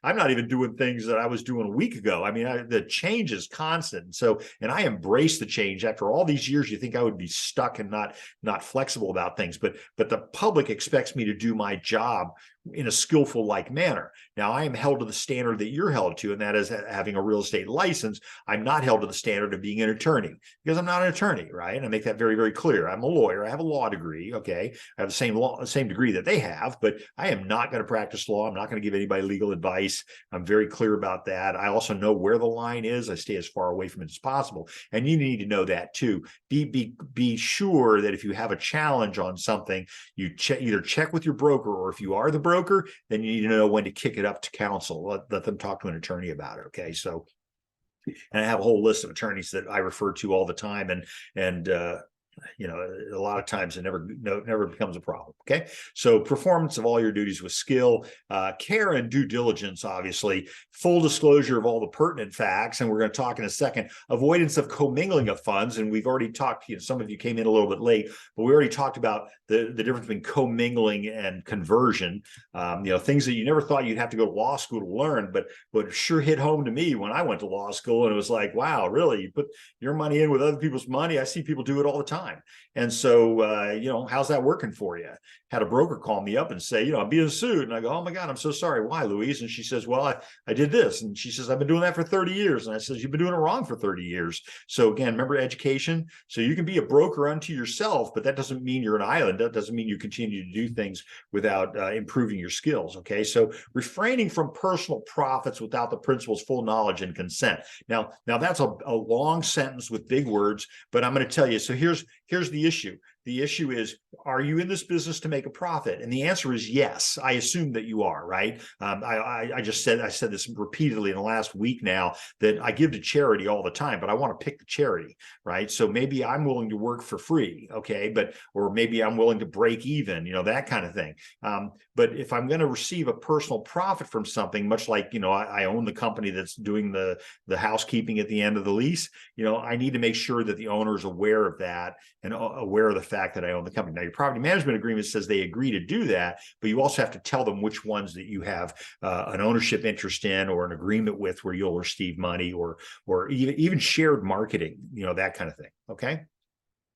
I'm not even doing things that I was doing a week ago. I mean, the change is constant. So, and I embrace the change. After all these years, you think I would be stuck and not flexible about things. But the public expects me to do my job in a skillful like manner. Now, I am held to the standard that you're held to, and that is having a real estate license. I'm not held to the standard of being an attorney, because I'm not an attorney, right? And I make that very, very clear. I'm a lawyer. I have a law degree. Okay. I have the same degree that they have, but I am not going to practice law. I'm not going to give anybody legal advice. I'm very clear about that. I also know where the line is. I stay as far away from it as possible. And you need to know that too. Be sure that if you have a challenge on something, you either check with your broker, or if you are the broker, then you need to know when to kick it up to counsel. Let them talk to an attorney about it. Okay. So, and I have a whole list of attorneys that I refer to all the time, and a lot of times it never becomes a problem. Okay. So performance of all your duties with skill, care and due diligence, obviously, full disclosure of all the pertinent facts. And we're going to talk in a second, avoidance of commingling of funds. And we've already talked, some of you came in a little bit late, but we already talked about the difference between commingling and conversion, things that you never thought you'd have to go to law school to learn, but sure hit home to me when I went to law school. And it was like, wow, really? You put your money in with other people's money? I see people do it all the time. And so, how's that working for you? Had a broker call me up and say, I'm being sued. And I go, oh my God, I'm so sorry. Why, Louise? And she says, well, I did this. And she says, I've been doing that for 30 years. And I says, you've been doing it wrong for 30 years. So again, remember education. So you can be a broker unto yourself, but that doesn't mean you're an island. That doesn't mean you continue to do things without improving your skills. Okay. So refraining from personal profits without the principal's full knowledge and consent. Now that's a long sentence with big words, but I'm going to tell you. So here's the issue. The issue is, are you in this business to make a profit? And the answer is yes. I assume that you are, right? I said this repeatedly in the last week now, that I give to charity all the time, but I want to pick the charity, right? So maybe I'm willing to work for free, okay? Or maybe I'm willing to break even, that kind of thing. But if I'm going to receive a personal profit from something, much like, I own the company that's doing the housekeeping at the end of the lease, I need to make sure that the owner is aware of that and aware of the fact fact that I own the company. Now, your property management agreement says they agree to do that, but you also have to tell them which ones that you have an ownership interest in or an agreement with where you'll receive money, or even shared marketing, that kind of thing. Okay.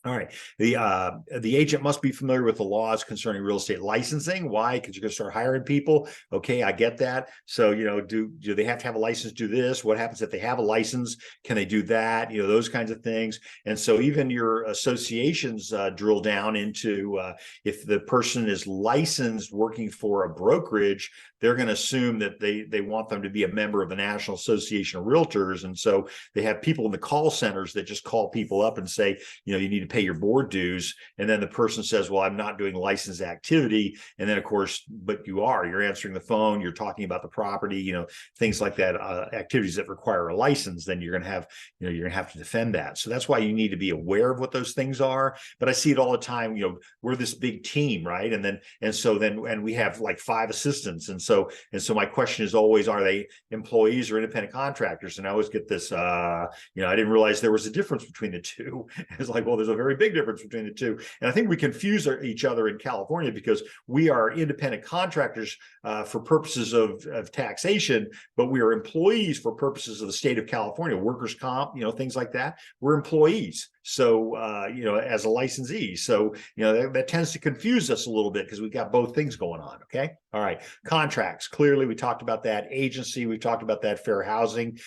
All right. The agent must be familiar with the laws concerning real estate licensing. Why? Because you're going to start hiring people. Okay, I get that. So, do they have to have a license to do this? What happens if they have a license? Can they do that? Those kinds of things. And so even your associations drill down into if the person is licensed working for a brokerage, they're going to assume that they want them to be a member of the National Association of Realtors. And so they have people in the call centers that just call people up and say, you need to pay your board dues. And then the person says, well, I'm not doing licensed activity. And then of course, but you're answering the phone, you're talking about the property, things like that, activities that require a license, then you're going to have, you're going to have to defend that. So that's why you need to be aware of what those things are. But I see it all the time. We're this big team, right? And we have like 5 assistants. And so my question is always, are they employees or independent contractors? And I always get this, I didn't realize there was a difference between the two. It's like, well, there's a very big difference between the two. And I think we confuse each other in California because we are independent contractors for purposes of taxation, but we are employees for purposes of the state of California, workers' comp, things like that. We're employees. So, as a licensee. So, that tends to confuse us a little bit because we've got both things going on. Okay. All right. Contracts. Clearly, we talked about that. Agency. We talked about that. Fair housing,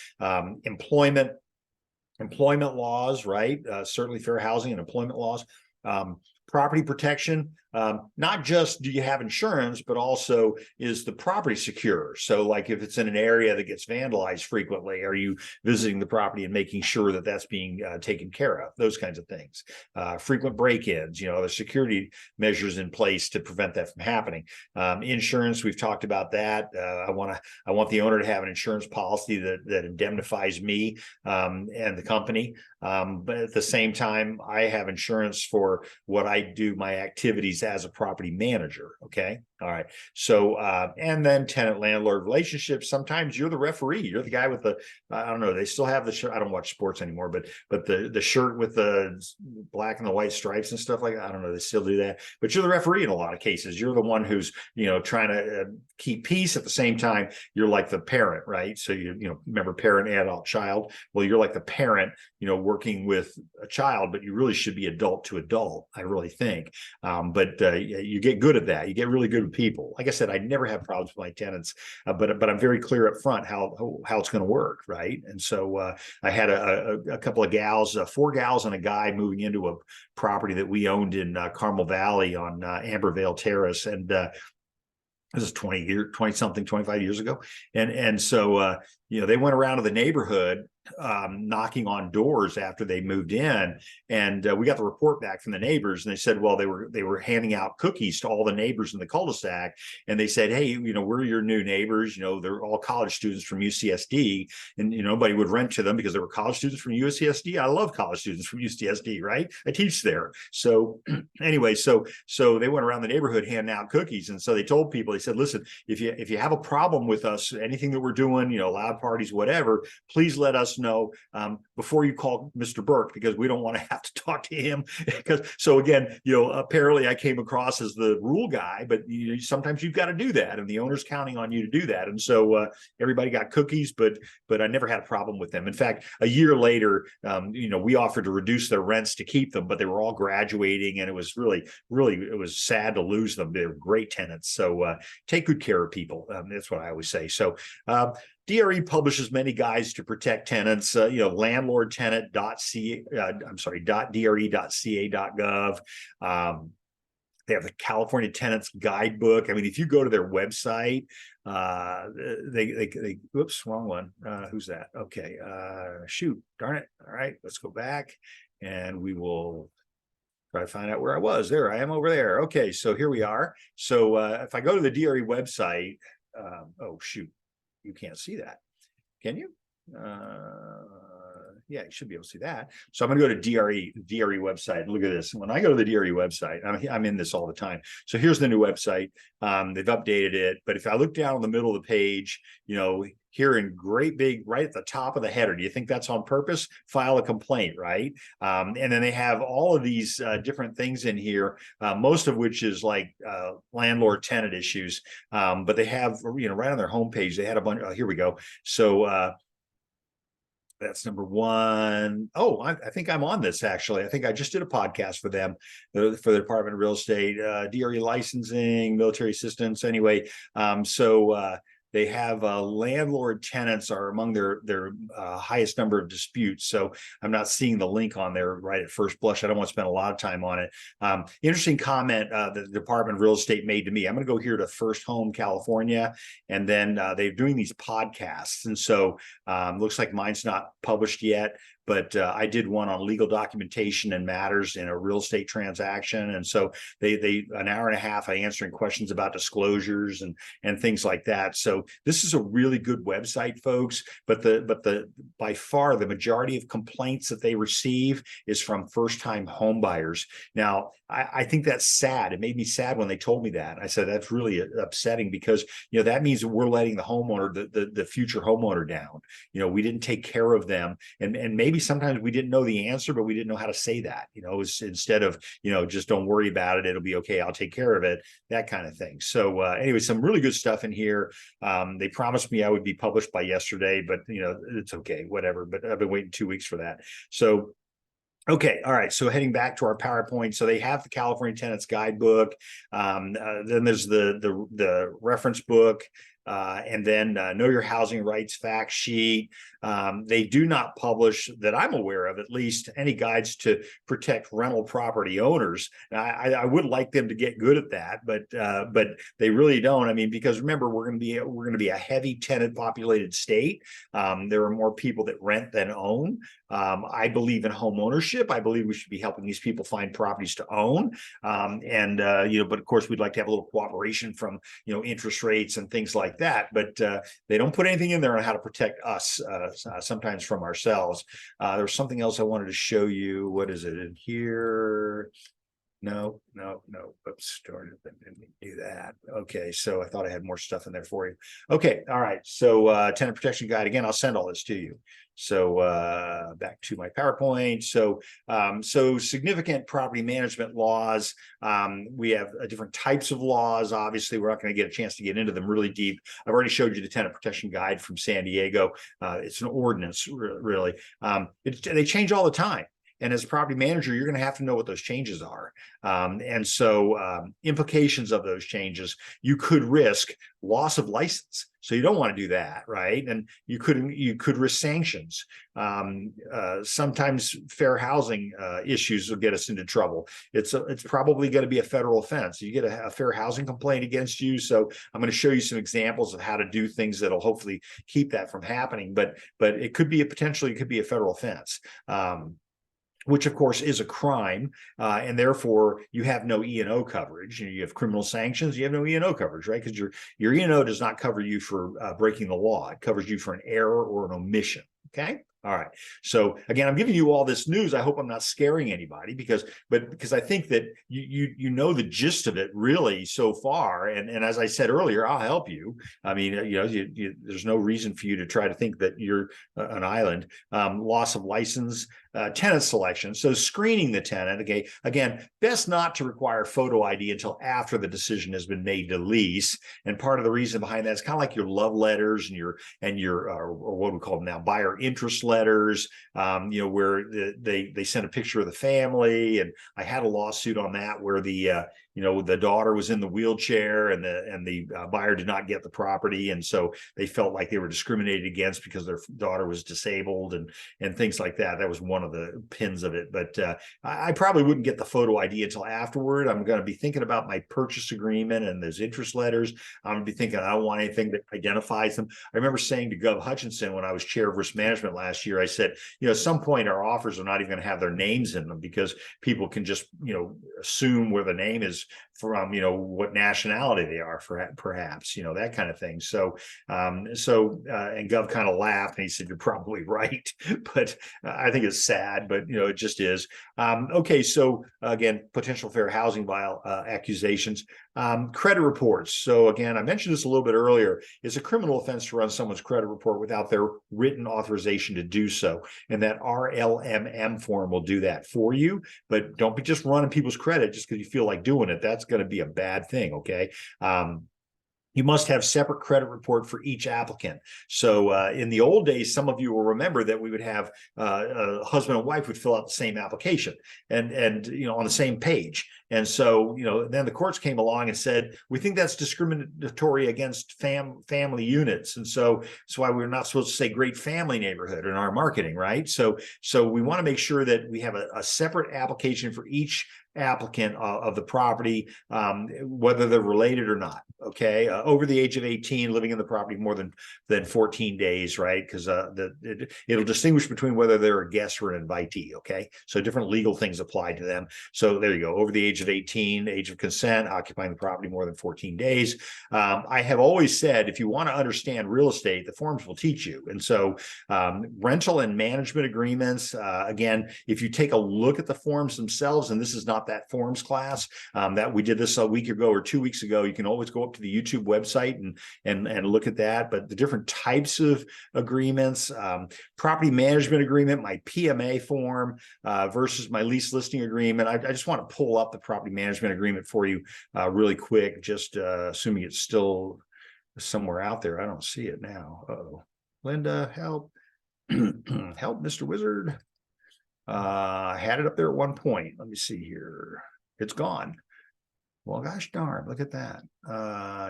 employment laws, right? Certainly fair housing and employment laws, property protection. Not just do you have insurance, but also is the property secure? So like if it's in an area that gets vandalized frequently, are you visiting the property and making sure that that's being taken care of? Those kinds of things. Frequent break-ins, the security measures in place to prevent that from happening. Insurance, we've talked about that. I want the owner to have an insurance policy that indemnifies me and the company. But at the same time, I have insurance for what I do, my activities as a property manager. Okay. All right. So, and then tenant landlord relationships. Sometimes you're the referee. You're the guy with the, I don't know, they still have the shirt. I don't watch sports anymore, but the shirt with the black and the white stripes and stuff like that. I don't know. They still do that, but you're the referee in a lot of cases. You're the one who's, trying to keep peace. At the same time, you're like the parent, right? So remember parent, adult, child. Well, you're like the parent, working with a child, but you really should be adult to adult, I really think. But you get good at that. You get really good with people. Like I said, I never have problems with my tenants, but I'm very clear up front how it's going to work, right? And so I had a couple of gals, 4 gals and a guy moving into a property that we owned in Carmel Valley on Ambervale Terrace, and this is 25 years ago. And so, they went around to the neighborhood knocking on doors after they moved in, and we got the report back from the neighbors, and they said, well, they were handing out cookies to all the neighbors in the cul-de-sac, and they said, hey, we're your new neighbors, they're all college students from UCSD, and nobody would rent to them because they were college students from UCSD. I love college students from UCSD, right? I teach there. So anyway, so they went around the neighborhood handing out cookies, and so they told people, they said, listen, if you have a problem with us, anything that we're doing, loud parties, whatever, please let us know before you call Mr. Burke, because we don't want to have to talk to him. So again, apparently I came across as the rule guy, but sometimes you've got to do that, and the owner's counting on you to do that. And so everybody got cookies, but I never had a problem with them. In fact, a year later, we offered to reduce their rents to keep them, but they were all graduating, and it was really it was sad to lose them. They were great tenants. So take good care of people. That's what I always say. So DRE publishes many guides to protect tenants, landlordtenant.dre.ca.gov. They have the California Tenants Guidebook. I mean, if you go to their website, they whoops, wrong one. Who's that? Okay. Shoot, darn it. All right, let's go back and we will try to find out where I was. There I am over there. Okay, so here we are. So if I go to the DRE website, oh, shoot. You can't see that, can you? Yeah, you should be able to see that. So I'm going to go to DRE website. Look at this. When I go to the DRE website, I'm in this all the time. So here's the new website. They've updated it. But if I look down in the middle of the page, here in great big, right at the top of the header. Do you think that's on purpose? File a complaint, right? And then they have all of these different things in here, most of which is like landlord tenant issues. But they have, right on their homepage, they had a bunch. Here we go. So that's number one. Oh, I think I'm on this actually. I think I just did a podcast for them, for the Department of Real Estate, DRE licensing, military assistance. Anyway, they have landlord tenants are among their highest number of disputes. So I'm not seeing the link on there right at first blush. I don't want to spend a lot of time on it. Interesting comment that the Department of Real Estate made to me. I'm going to go here to First Home California, and then they're doing these podcasts. And so looks like mine's not published yet, but I did one on legal documentation and matters in a real estate transaction. And so they an hour and a half answering questions about disclosures and things like that. So this is a really good website, folks. But the by far the majority of complaints that they receive is from first-time home buyers. Now, I think that's sad. It made me sad when they told me that. I said that's really upsetting, because that means that we're letting the homeowner, the future homeowner, down. We didn't take care of them, and maybe sometimes we didn't know the answer, but we didn't know how to say that. Instead of just don't worry about it, it'll be okay, I'll take care of it, that kind of thing. So anyway, some really good stuff in here. They promised me I would be published by yesterday, but it's okay, whatever. But I've been waiting 2 weeks for that. So okay. All right. So heading back to our PowerPoint. So they have the California Tenants Guidebook. Then there's the reference book. And then Know Your Housing Rights fact sheet. They do not publish, that I'm aware of, at least, any guides to protect rental property owners. And I would like them to get good at that, but they really don't. I mean, because remember, we're going to be a heavy tenant populated state. There are more people that rent than own. I believe in home ownership. I believe we should be helping these people find properties to own. But of course, we'd like to have a little cooperation from interest rates and things like that. But they don't put anything in there on how to protect us sometimes from ourselves. There's something else I wanted to show you. What is it in here? No. Oops, started. Didn't do that. Okay, so I thought I had more stuff in there for you. Okay, all right. So tenant protection guide. Again, I'll send all this to you. So back to my PowerPoint. So significant property management laws. We have different types of laws. Obviously, we're not going to get a chance to get into them really deep. I've already showed you the tenant protection guide from San Diego. It's an ordinance, really. They change all the time. And as a property manager, you're going to have to know what those changes are. And so implications of those changes, you could risk loss of license. So you don't want to do that, right? And you could risk sanctions. Sometimes fair housing issues will get us into trouble. It's probably going to be a federal offense. You get a fair housing complaint against you. So I'm going to show you some examples of how to do things that'll hopefully keep that from happening. But it could be a federal offense. Which of course is a crime, and therefore you have no E&O coverage. You have criminal sanctions, you have no E&O coverage, right? Because your E&O does not cover you for breaking the law. It covers you for an error or an omission, okay? All right. So again, I'm giving you all this news. I hope I'm not scaring anybody, because I think that you know the gist of it really so far. And as I said earlier, I'll help you. I mean, there's no reason for you to try to think that you're an island. Loss of license, tenant selection. So screening the tenant. Okay. Again, best not to require photo ID until after the decision has been made to lease. And part of the reason behind that is kind of like your love letters and your or what we call them now, buyer interest letters, where they sent a picture of the family. And I had a lawsuit on that where the daughter was in the wheelchair and the buyer did not get the property. And so they felt like they were discriminated against because their daughter was disabled and things like that. That was one of the pins of it. But I probably wouldn't get the photo ID until afterward. I'm going to be thinking about my purchase agreement and those interest letters. I'm going to be thinking, I don't want anything that identifies them. I remember saying to Gov Hutchinson when I was chair of risk management last year, I said, at some point our offers are not even going to have their names in them, because people can just, assume where the name is from, what nationality they are, for perhaps, that kind of thing. So, and Gov kind of laughed and he said, "You're probably right," but I think it's sad, but it just is. Okay, so again, potential fair housing accusations. Credit reports. So again, I mentioned this a little bit earlier. It's a criminal offense to run someone's credit report without their written authorization to do so. And that RLMM form will do that for you. But don't be just running people's credit just because you feel like doing it. That's going to be a bad thing, okay? You must have separate credit report for each applicant. So in the old days, some of you will remember that we would have a husband and wife would fill out the same application and on the same page. And so, then the courts came along and said, we think that's discriminatory against family units. And so that's why we're not supposed to say great family neighborhood in our marketing, right? So we want to make sure that we have a separate application for each applicant of the property, whether they're related or not. Okay, over the age of 18, living in the property more than 14 days, right? Because it'll distinguish between whether they're a guest or an invitee. Okay, so different legal things apply to them. So there you go. Over the age of 18, age of consent, occupying the property more than 14 days. I have always said, if you want to understand real estate, the forms will teach you. And so rental and management agreements, again, if you take a look at the forms themselves, and this is not that forms class that we did this a week ago or 2 weeks ago, you can always go up to the YouTube website and look at that. But the different types of agreements, property management agreement, my PMA form versus my lease listing agreement. I just want to pull up the property management agreement for you really quick, just assuming it's still somewhere out there. I don't see it now. Uh-oh. Linda, help. Help, Mr. Wizard. I had it up there at one point. Let me see here. It's gone. Well, gosh darn, look at that.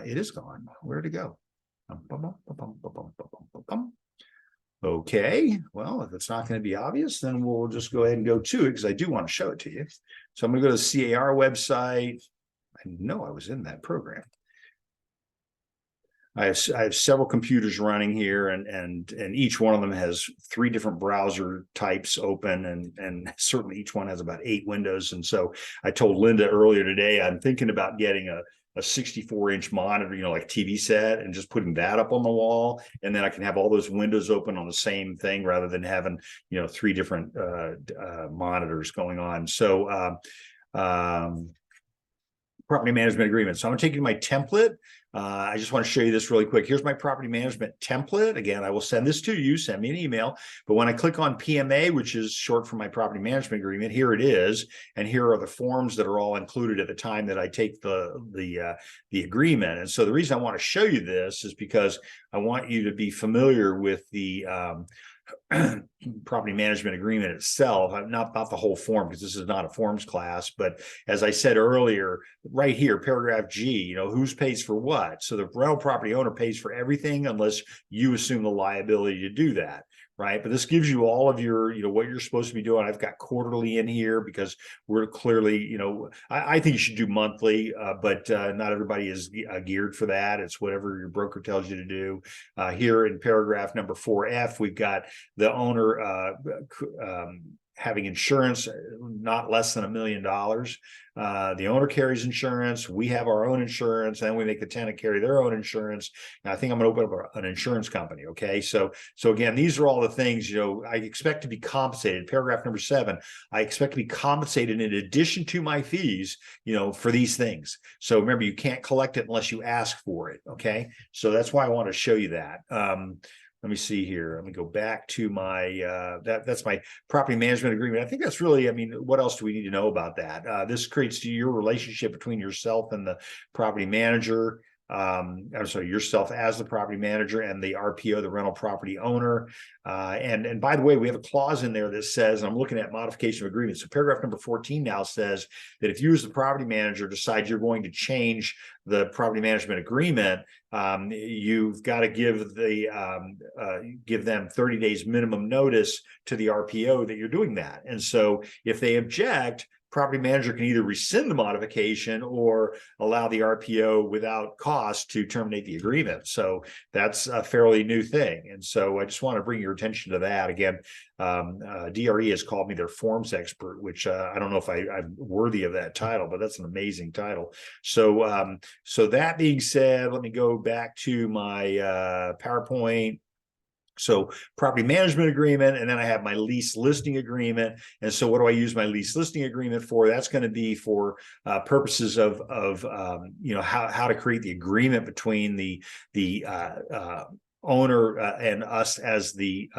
It is gone. Where'd it go? Okay, well, if it's not going to be obvious, then we'll just go ahead and go to it, because I do want to show it to you. So I'm going to go to the CAR website. I know I was in that program. I have several computers running here, and each one of them has 3 different browser types open, and certainly each one has about 8 windows. And so I told Linda earlier today, I'm thinking about getting a 64-inch monitor, like TV set, and just putting that up on the wall, and then I can have all those windows open on the same thing rather than having 3 different monitors going on. So property management agreement. So I'm taking my template. I just want to show you this really quick. Here's my property management template. Again, I will send this to you. Send me an email. But when I click on PMA, which is short for my property management agreement, here it is. And here are the forms that are all included at the time that I take the agreement. And so the reason I want to show you this is because I want you to be familiar with the property management agreement itself, not the whole form, because this is not a forms class. But as I said earlier, right here, paragraph G, who's pays for what. So the rental property owner pays for everything unless you assume the liability to do that. Right. But this gives you all of your, what you're supposed to be doing. I've got quarterly in here because we're clearly, I think you should do monthly, but not everybody is geared for that. It's whatever your broker tells you to do. Here in paragraph number 4F, we've got the owner having insurance not less than $1 million. The owner carries insurance. We have our own insurance, and we make the tenant carry their own insurance. And I think I'm going to open up an insurance company. Okay. So again, these are all the things, I expect to be compensated. Paragraph number 7, I expect to be compensated in addition to my fees, for these things. So remember, you can't collect it unless you ask for it. Okay. So that's why I want to show you that. Let me see here. Let me go back to my, that's my property management agreement. I think that's really, what else do we need to know about that? This creates your relationship between yourself and the property manager. I'm sorry, yourself as the property manager and the RPO, the rental property owner. And by the way, we have a clause in there that says, and I'm looking at modification of agreement. So paragraph number 14 now says that if you as the property manager decide you're going to change the property management agreement, you've got to give them 30 days minimum notice to the RPO that you're doing that. And so if they object, property manager can either rescind the modification or allow the RPO without cost to terminate the agreement. So that's a fairly new thing. And so I just want to bring your attention to that. Again, DRE has called me their forms expert, which I don't know if I'm worthy of that title, but that's an amazing title. So, so that being said, let me go back to my PowerPoint. So property management agreement, and then I have my lease listing agreement. And so what do I use my lease listing agreement for? That's going to be for purposes of you know, how to create the agreement between the owner and us as the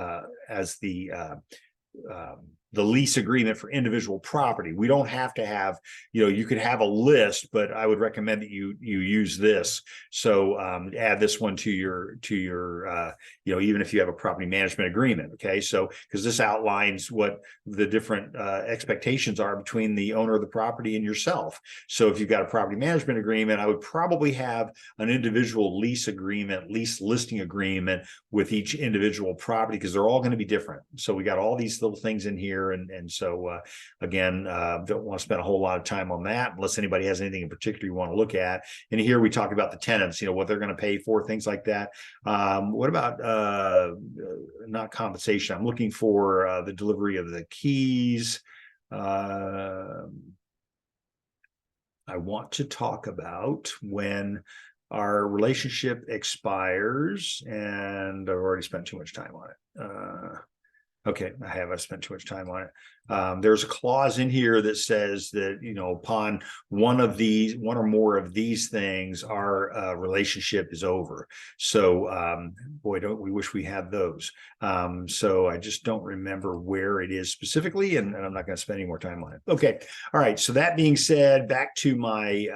lease agreement for individual property. We don't have to have, you know, you could have a list, but I would recommend that you use this. So add this one to your you know, even if you have a property management agreement. Okay, so because this outlines what the different expectations are between the owner of the property and yourself. So if you've got a property management agreement, I would probably have an individual lease agreement, lease listing agreement with each individual property, because they're all going to be different. So we got all these little things in here. And so again, don't want to spend a whole lot of time on that unless anybody has anything in particular you want to look at. And here we talk about the tenants, you know, what they're going to pay for, things like that. What about not compensation? I'm looking for the delivery of the keys. I want to talk about when our relationship expires, and I've already spent too much time on it. Okay, I've spent too much time on it. There's a clause in here that says that, you know, upon one or more of these things, our relationship is over. So, boy, don't we wish we had those. So I just don't remember where it is specifically, and I'm not going to spend any more time on it. Okay, all right. So that being said, back to my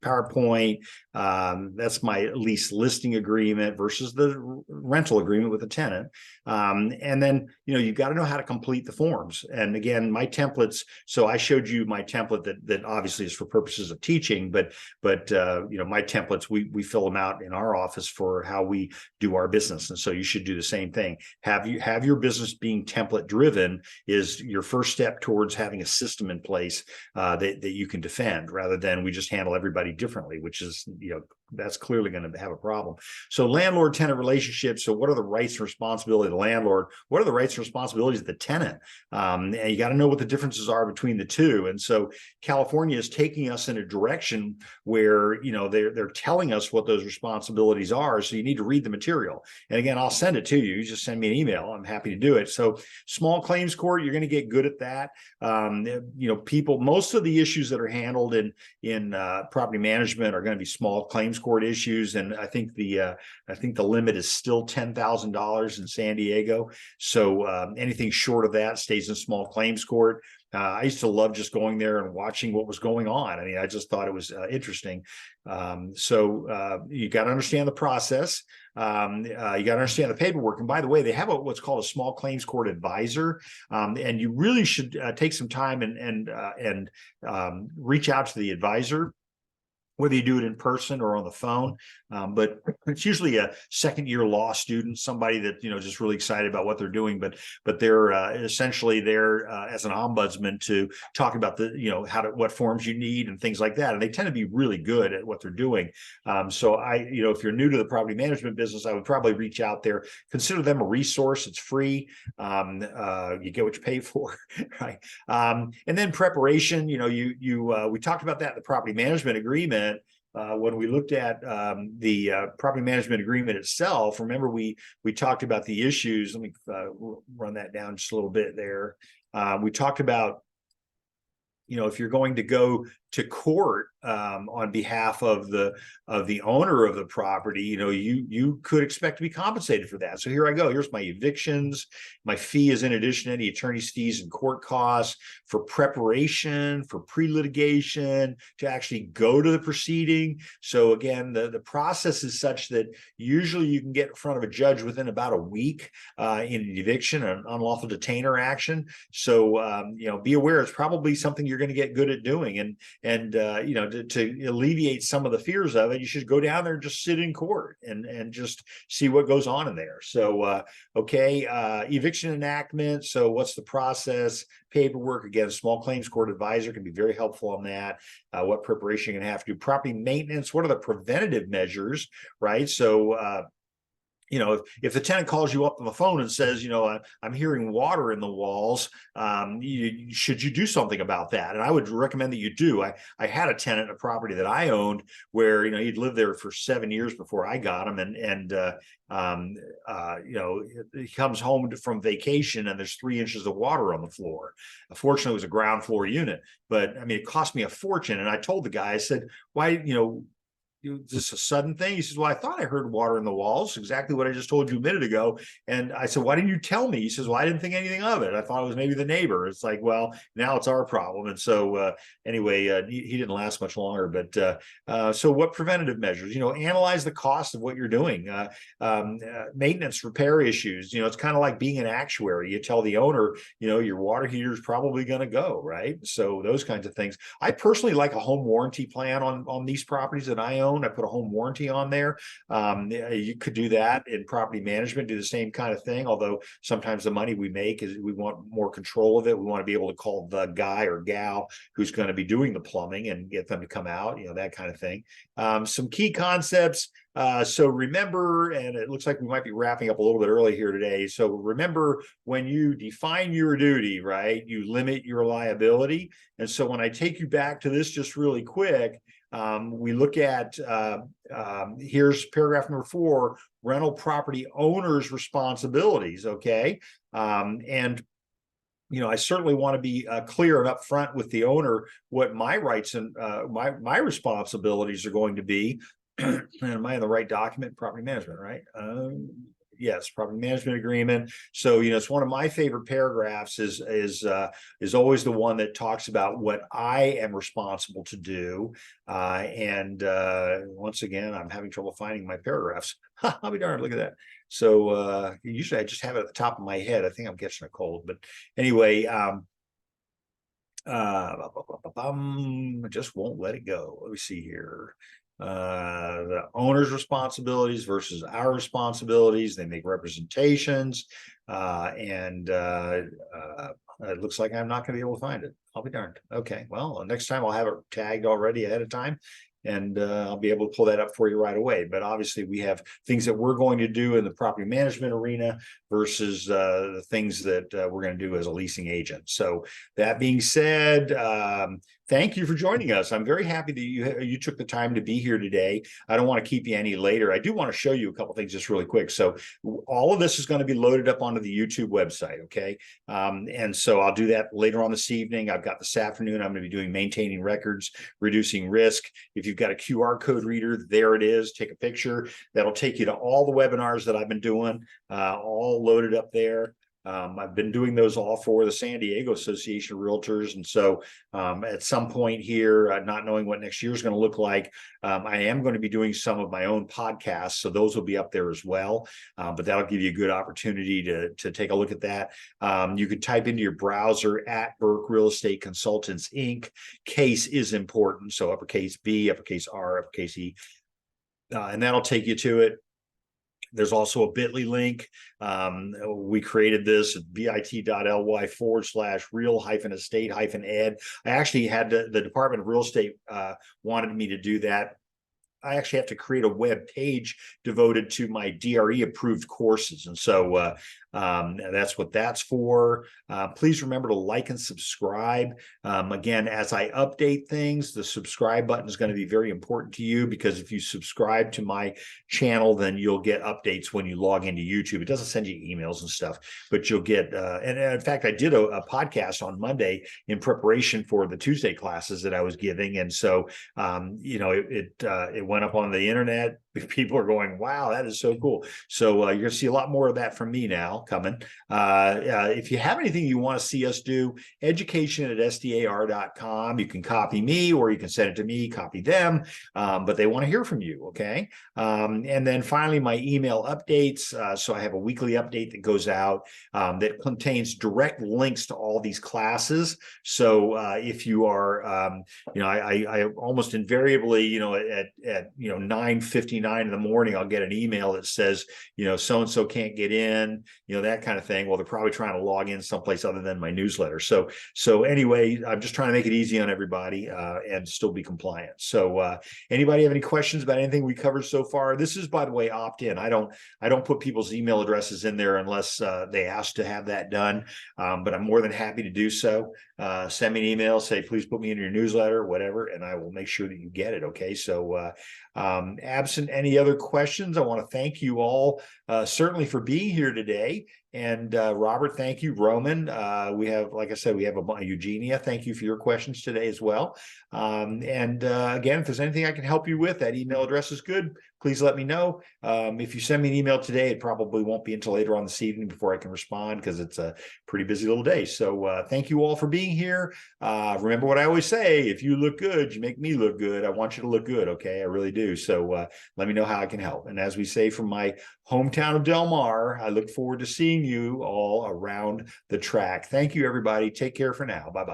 PowerPoint. That's my lease listing agreement versus the rental agreement with the tenant. And then, you know, you've got to know how to complete the forms. And again, my templates. So I showed you my template that obviously is for purposes of teaching, but you know, my templates, we fill them out in our office for how we do our business. And so you should do the same thing. Have your business being template driven is your first step towards having a system in place that you can defend, rather than we just handle everybody differently, which is, you know, that's clearly going to have a problem. So landlord-tenant relationships. So what are the rights and responsibilities of the landlord? What are the rights and responsibilities of the tenant? And you got to know what the differences are between the two. And so California is taking us in a direction where, you know, they're telling us what those responsibilities are. So you need to read the material. And again, I'll send it to you. You just send me an email. I'm happy to do it. So small claims court, you're going to get good at that. You know, most of the issues that are handled in property management are going to be small claims court issues, and I think the limit is still $10,000 in San Diego. So anything short of that stays in small claims court. I used to love just going there and watching what was going on. I mean, I just thought it was interesting. So you got to understand the process. You got to understand the paperwork. And by the way, they have what's called a small claims court advisor, and you really should take some time and reach out to the advisor, whether you do it in person or on the phone. But it's usually a second-year law student, somebody that, you know, just really excited about what they're doing, but they're essentially there as an ombudsman to talk about the, you know, what forms you need and things like that. And they tend to be really good at what they're doing. So you know, if you're new to the property management business, I would probably reach out there, consider them a resource. It's free. You get what you pay for, right? And then preparation, you know, we talked about that in the property management agreement. When we looked at the property management agreement itself, remember we talked about the issues. Let me run that down just a little bit there. We talked about, you know, if you're going to go to court on behalf of the owner of the property, you know, you could expect to be compensated for that. So here I go. Here's my evictions. My fee is in addition to any attorney's fees and court costs for preparation, for pre-litigation, to actually go to the proceeding. So again, the process is such that usually you can get in front of a judge within about a week in an eviction, an unlawful detainer action. So you know, be aware it's probably something you're going to get good at doing. and to alleviate some of the fears of it, you should go down there and just sit in court and just see what goes on in there. So eviction enactment. So what's the process? Paperwork. Again, small claims court advisor can be very helpful on that. What preparation you're going to have to do. Property maintenance. What are the preventative measures, right? So if the tenant calls you up on the phone and says, I'm hearing water in the walls, should you do something about that? And I would recommend that you do. I had a tenant in a property that I owned where, he'd lived there for 7 years before I got him. He comes home from vacation and there's 3 inches of water on the floor. Fortunately, it was a ground floor unit, but it cost me a fortune. And I told the guy, I said, why, is this a sudden thing? He says, well, I thought I heard water in the walls, exactly what I just told you a minute ago. And I said, why didn't you tell me? He says, well, I didn't think anything of it. I thought it was maybe the neighbor. It's like, well, now it's our problem. And so anyway, he didn't last much longer. But so what preventative measures? Analyze the cost of what you're doing. Maintenance, repair issues. It's kind of like being an actuary. You tell the owner, your water heater is probably going to go, right? So those kinds of things. I personally like a home warranty plan on these properties that I own. I put a home warranty on there. You could do that in property management, do the same kind of thing. Although sometimes the money we make is we want more control of it. We want to be able to call the guy or gal who's going to be doing the plumbing and get them to come out, that kind of thing. Some key concepts. So remember, and it looks like we might be wrapping up a little bit early here today. So remember, when you define your duty, right, you limit your liability. And so when I take you back to this just really quick, we look at, here's paragraph number 4, rental property owners' responsibilities, okay? I certainly want to be clear and upfront with the owner what my rights and my responsibilities are going to be. Am I in the right document? Property management, right? Yes, property management agreement. So it's one of my favorite paragraphs is always the one that talks about what I am responsible to do. Once again, I'm having trouble finding my paragraphs. I'll be darned. Look at that. So usually I just have it at the top of my head. I think I'm catching a cold, but anyway, I just won't let it go. Let me see here. The owner's responsibilities versus our responsibilities. They make representations, and it looks like I'm not going to be able to find it. I'll be darned. Okay, well, next time I'll have it tagged already ahead of time, and I'll be able to pull that up for you right away. But obviously, we have things that we're going to do in the property management arena versus the things that we're going to do as a leasing agent. So that being said, thank you for joining us. I'm very happy that you took the time to be here today. I don't want to keep you any later. I do want to show you a couple things just really quick. So all of this is going to be loaded up onto the YouTube website, okay? And so I'll do that later on this evening. I've got this afternoon, I'm going to be doing maintaining records, reducing risk. If you've got a QR code reader, there it is. Take a picture. That'll take you to all the webinars that I've been doing, all loaded up there. I've been doing those all for the San Diego Association of Realtors. And so at some point here, not knowing what next year is going to look like, I am going to be doing some of my own podcasts. So those will be up there as well. But that'll give you a good opportunity to take a look at that. You could type into your browser at Burke Real Estate Consultants, Inc. Case is important. So uppercase B, uppercase R, uppercase E. And that'll take you to it. There's also a bit.ly link. We created this at bit.ly/real-estate-ed. I actually had the Department of Real Estate wanted me to do that. I actually have to create a web page devoted to my DRE approved courses. And so that's what that's for. Please remember to like and subscribe. Again, as I update things, the subscribe button is going to be very important to you, because if you subscribe to my channel, then you'll get updates when you log into YouTube. It doesn't send you emails and stuff, but you'll get, and in fact, I did a podcast on Monday in preparation for the Tuesday classes that I was giving. And so, it went up on the internet. people are going, wow, that is so cool. So you're gonna see a lot more of that from me now coming. If you have anything you want to see us do, education@sdar.com. You can copy me or you can send it to me, copy them. But they want to hear from you. Okay. And then finally, my email updates. So I have a weekly update that goes out that contains direct links to all these classes. So if you are, I almost invariably, at 9:59 in the morning, I'll get an email that says, so and so can't get in, that kind of thing. Well, they're probably trying to log in someplace other than my newsletter. So anyway, I'm just trying to make it easy on everybody and still be compliant. So anybody have any questions about anything we covered so far? This is, by the way, opt-in. I don't put people's email addresses in there unless they ask to have that done. But I'm more than happy to do so. Send me an email, say, please put me in your newsletter, whatever, and I will make sure that you get it. Okay. So absent any other questions, I want to thank you all certainly for being here today. And Robert, thank you. Roman, we have, like I said, we have a Eugenia. Thank you for your questions today as well. And again, if there's anything I can help you with, that email address is good. Please let me know. If you send me an email today, it probably won't be until later on this evening before I can respond because it's a pretty busy little day. So thank you all for being here. Remember what I always say, if you look good, you make me look good. I want you to look good. Okay. I really do. So let me know how I can help. And as we say from my hometown of Del Mar, I look forward to seeing you all around the track. Thank you, everybody. Take care for now. Bye-bye.